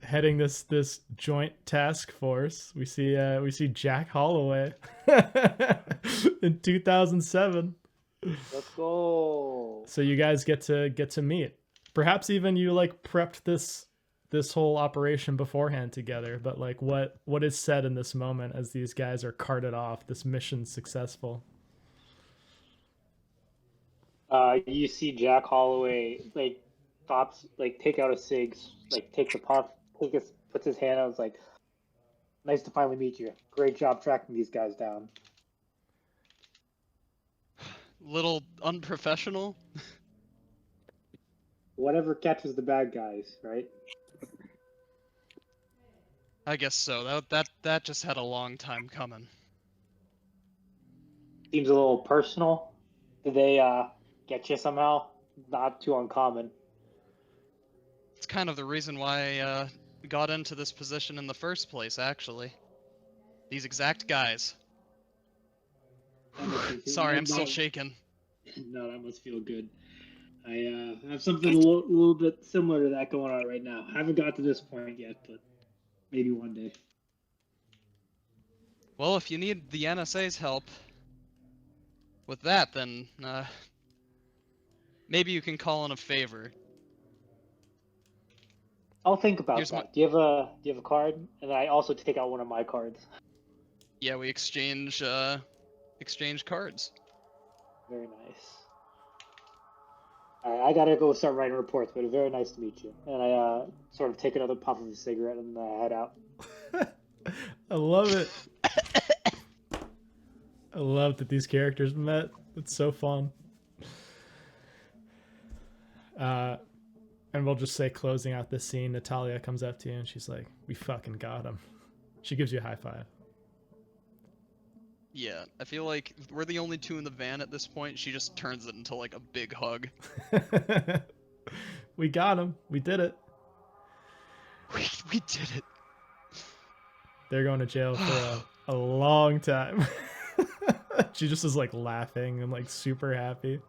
heading this joint task force, we see Jack Holloway in 2007. Let's go. So you guys get to meet. Perhaps even you like prepped this whole operation beforehand together, but like what is said in this moment as these guys are carted off, this mission successful? You see Jack Holloway like stops, like take out a cig, like takes a puff, puts his hand out. It's like, nice to finally meet you. Great job tracking these guys down. Little unprofessional. Whatever catches the bad guys, right? I guess so. That just had a long time coming. Seems a little personal. Did they get you somehow? Not too uncommon. It's kind of the reason why I got into this position in the first place, actually. These exact guys. Sorry, I'm still shaking. No, that must feel good. I have something a little bit similar to that going on right now. I haven't got to this point yet, but maybe one day. Well, if you need the NSA's help with that, then maybe you can call in a favor. I'll think about Here's that. Do you have a card? And I also take out one of my cards. Yeah, we exchange cards. Very nice. I gotta go start writing reports, but very nice to meet you. And I sort of take another puff of a cigarette and head out. I love it. I love that these characters met. It's so fun. And we'll just say, closing out this scene, Natalia comes up to you and she's like, "We fucking got him." She gives you a high five. Yeah, I feel like we're the only two in the van at this point. She just turns it into like a big hug. We got him. We did it. We did it. They're going to jail for a long time. She just is like laughing and like super happy.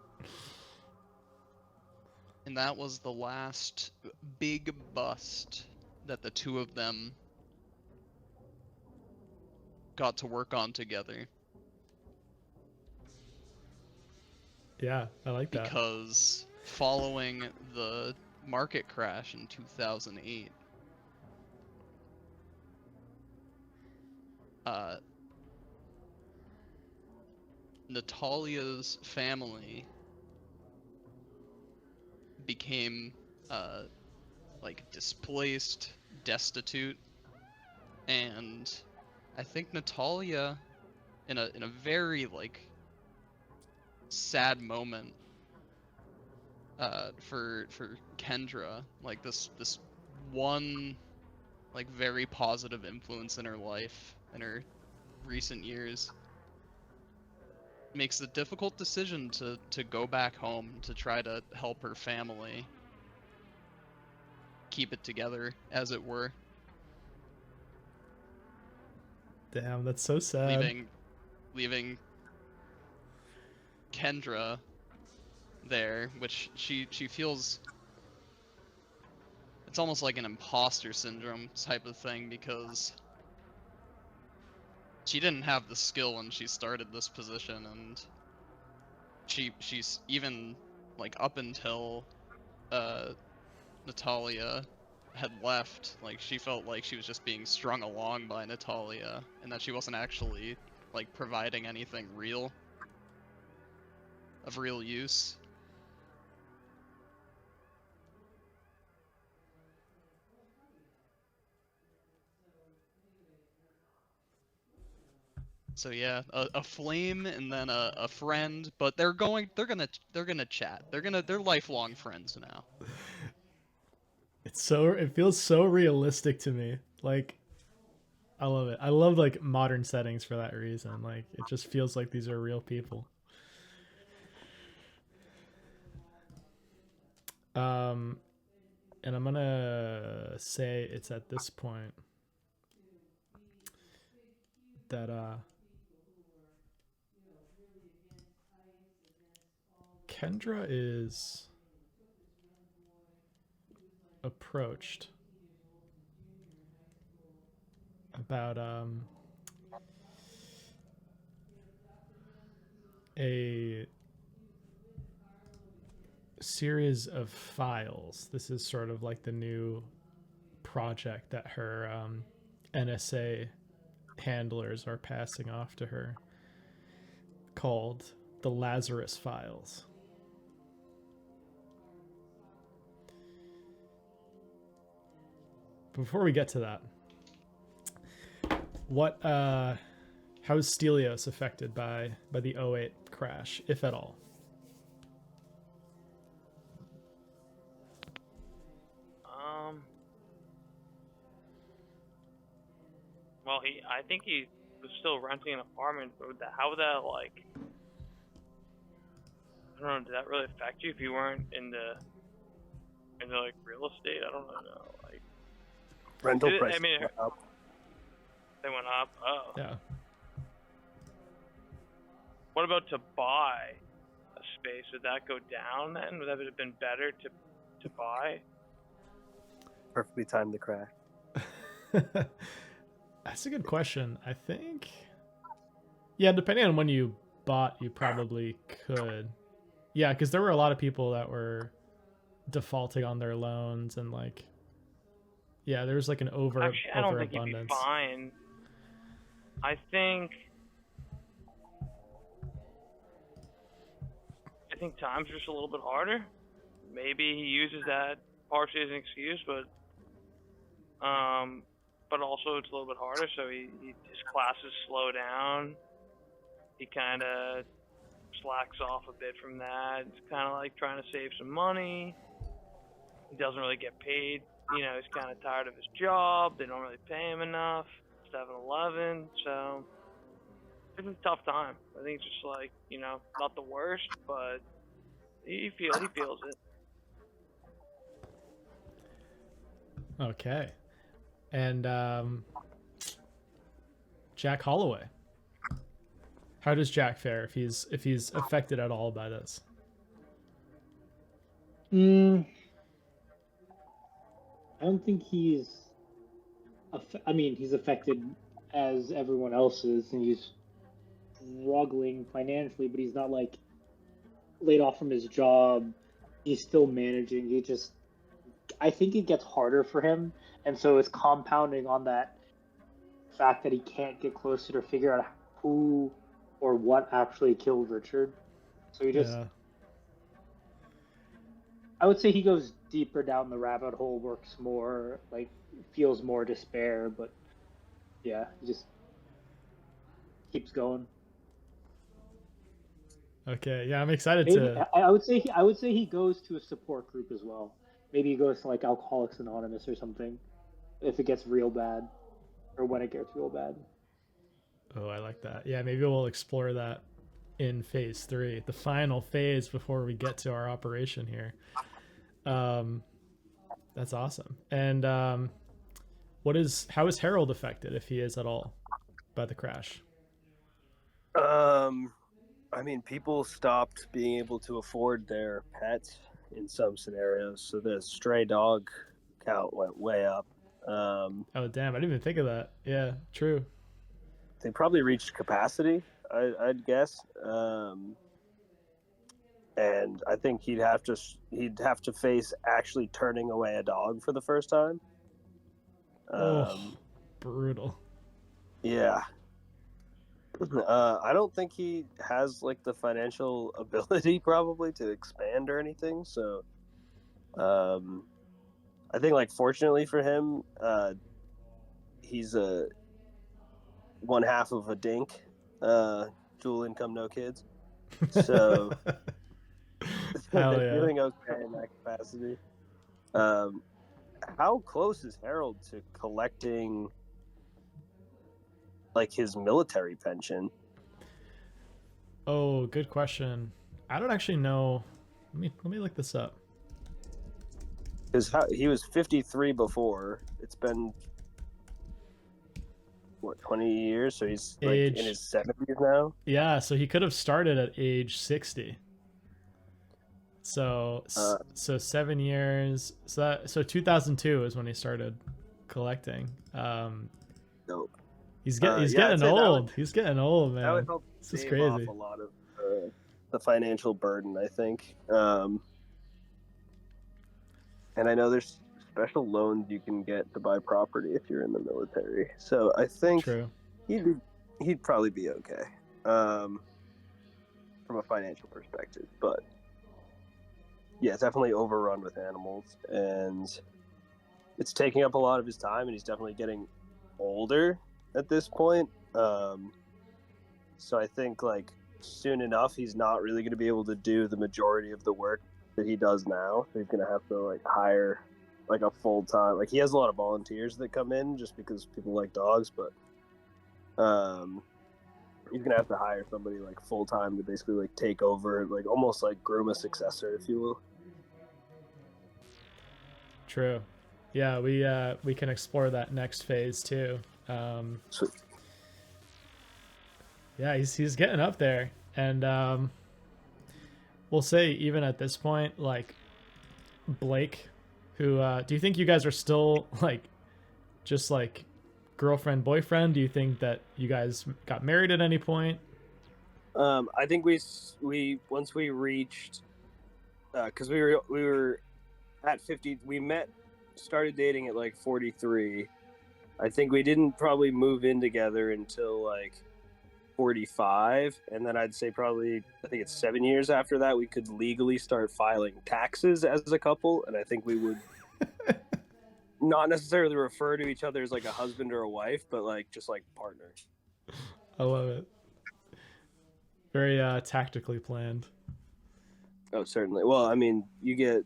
And that was the last big bust that the two of them got to work on together. Yeah, I like that. Because following the market crash in 2008, Natalia's family became like displaced, destitute, and I think Natalia, in a very like sad moment for Kendra, like this one like very positive influence in her life in her recent years, makes the difficult decision to go back home to try to help her family keep it together, as it were. Damn, that's so sad. Leaving Kendra there, which she feels, it's almost like an imposter syndrome type of thing, because she didn't have the skill when she started this position, and she's even like up until Natalia had left, like she felt like she was just being strung along by Natalia, and that she wasn't actually like providing anything real of real use. So yeah, a flame and then a friend, but they're gonna chat. They're lifelong friends now. It feels so realistic to me. Like I love it. I love like modern settings for that reason. Like it just feels like these are real people. And I'm gonna say it's at this point that Kendra is approached about a series of files. This is sort of like the new project that her NSA handlers are passing off to her, called the Lazarus Files. Before we get to that, what how is Stelios affected by the '08 crash, if at all? Well, I think he was still renting an apartment, but how would that, like, I don't know, did that really affect you if you weren't into like real estate? I don't know, like, Rental I prices mean, went up. they went up. Oh. Yeah. What about to buy a space? Would that go down then? Would that have been better to buy? Perfectly timed the crash. That's a good question. I think, yeah, depending on when you bought, you probably could. Yeah, because there were a lot of people that were defaulting on their loans and like, yeah, there was like an Actually, I don't think you'd be overabundance. fine. I think times are just a little bit harder. Maybe he uses that partially as an excuse, but also it's a little bit harder. So his classes slow down. He kind of slacks off a bit from that. It's kind of like trying to save some money. He doesn't really get paid. You know, he's kind of tired of his job. They don't really pay him enough. 7-Eleven. So it's a tough time. I think it's just like, you know, not the worst, but he feels it. Okay. And Jack Holloway. How does Jack fare if he's affected at all by this? I don't think he's. I mean, he's affected as everyone else is, and he's struggling financially, but he's not like laid off from his job. He's still managing. I think it gets harder for him, and so it's compounding on that fact that he can't get closer to figure out who or what actually killed Richard. So he just. Yeah. I would say he goes deeper down the rabbit hole, works more, like feels more despair, but yeah, he just keeps going. Okay. Yeah, I'm excited Maybe to. I would say he goes to a support group as well. Maybe he goes to like Alcoholics Anonymous or something if it gets real bad, or when it gets real bad. Oh, I like that. Yeah, maybe we'll explore that in phase 3, the final phase before we get to our operation here. That's awesome. And how is Harold affected, if he is at all, by the crash? I mean, people stopped being able to afford their pets in some scenarios, so the stray dog count went way up. Oh damn, I didn't even think of that. Yeah, true. They probably reached capacity, I'd guess. And I think he'd have to face actually turning away a dog for the first time. Brutal. Yeah. I don't think he has like the financial ability probably to expand or anything. So, I think like fortunately for him, he's one half of a dink, dual income, no kids. So Hell they're yeah. doing okay in that capacity. How close is Harold to collecting like his military pension? Oh, good question. I don't actually know. Let me look this up. Because he was 53 before. It's been what, 20 years? So he's like in his 70s now. Yeah, so he could have started at age 60. So 7 years. So 2002 is when he started collecting. Dope. He's Yeah, getting I'd say old. He's getting old, man. That would help This is save off crazy. a lot of the financial burden, I think. And I know there's special loans you can get to buy property if you're in the military. So I think True. he'd probably be okay from a financial perspective. But yeah, it's definitely overrun with animals, and it's taking up a lot of his time, and he's definitely getting older at this point. So I think like soon enough, he's not really going to be able to do the majority of the work that he does now. So he's going to have to like hire like a full time. Like he has a lot of volunteers that come in just because people like dogs, but he's going to have to hire somebody like full time to basically like take over, like almost like groom a successor, if you will. True. Yeah, we can explore that next phase too. Sweet. Yeah, he's getting up there, and we'll say even at this point, like Blake, who do you think you guys are still like just like girlfriend boyfriend? Do you think that you guys got married at any point? I think we once we reached because we were at 50, we started dating at like 43. I think we didn't probably move in together until like 45, and then I'd say probably I think it's 7 years after that we could legally start filing taxes as a couple, and I think we would not necessarily refer to each other as like a husband or a wife, but like just like partner. I love it. Very tactically planned. Oh, certainly. Well, I mean, you get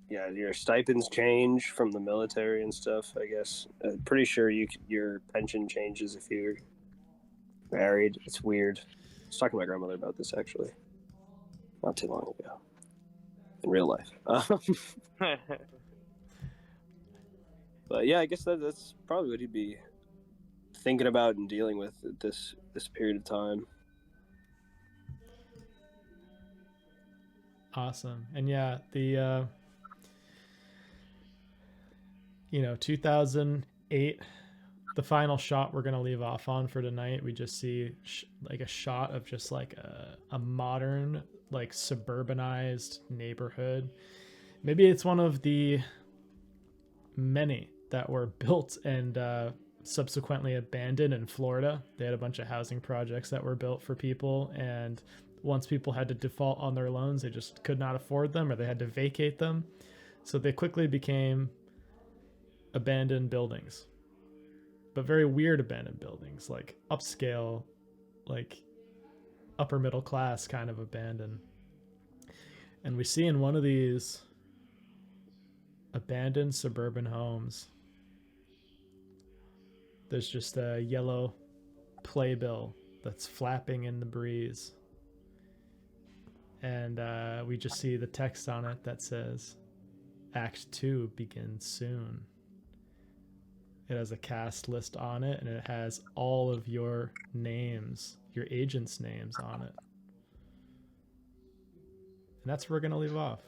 your stipends change from the military and stuff. I guess pretty sure your pension changes if you're married. It's weird. I was talking to my grandmother about this actually not too long ago in real life. But yeah, I guess that's probably what he'd be thinking about and dealing with at this period of time. Awesome. And yeah, the 2008, the final shot we're gonna leave off on for tonight, we just see like a shot of just like a modern, like suburbanized neighborhood. Maybe it's one of the many that were built and subsequently abandoned in Florida. They had a bunch of housing projects that were built for people, and once people had to default on their loans, they just could not afford them, or they had to vacate them. So they quickly became abandoned buildings, but very weird abandoned buildings, like upscale, like upper middle class kind of abandoned. And we see in one of these abandoned suburban homes, there's just a yellow playbill that's flapping in the breeze. And we just see the text on it that says, Act 2 begins soon. It has a cast list on it, and it has all of your names, your agents' names on it. And that's where we're going to leave off.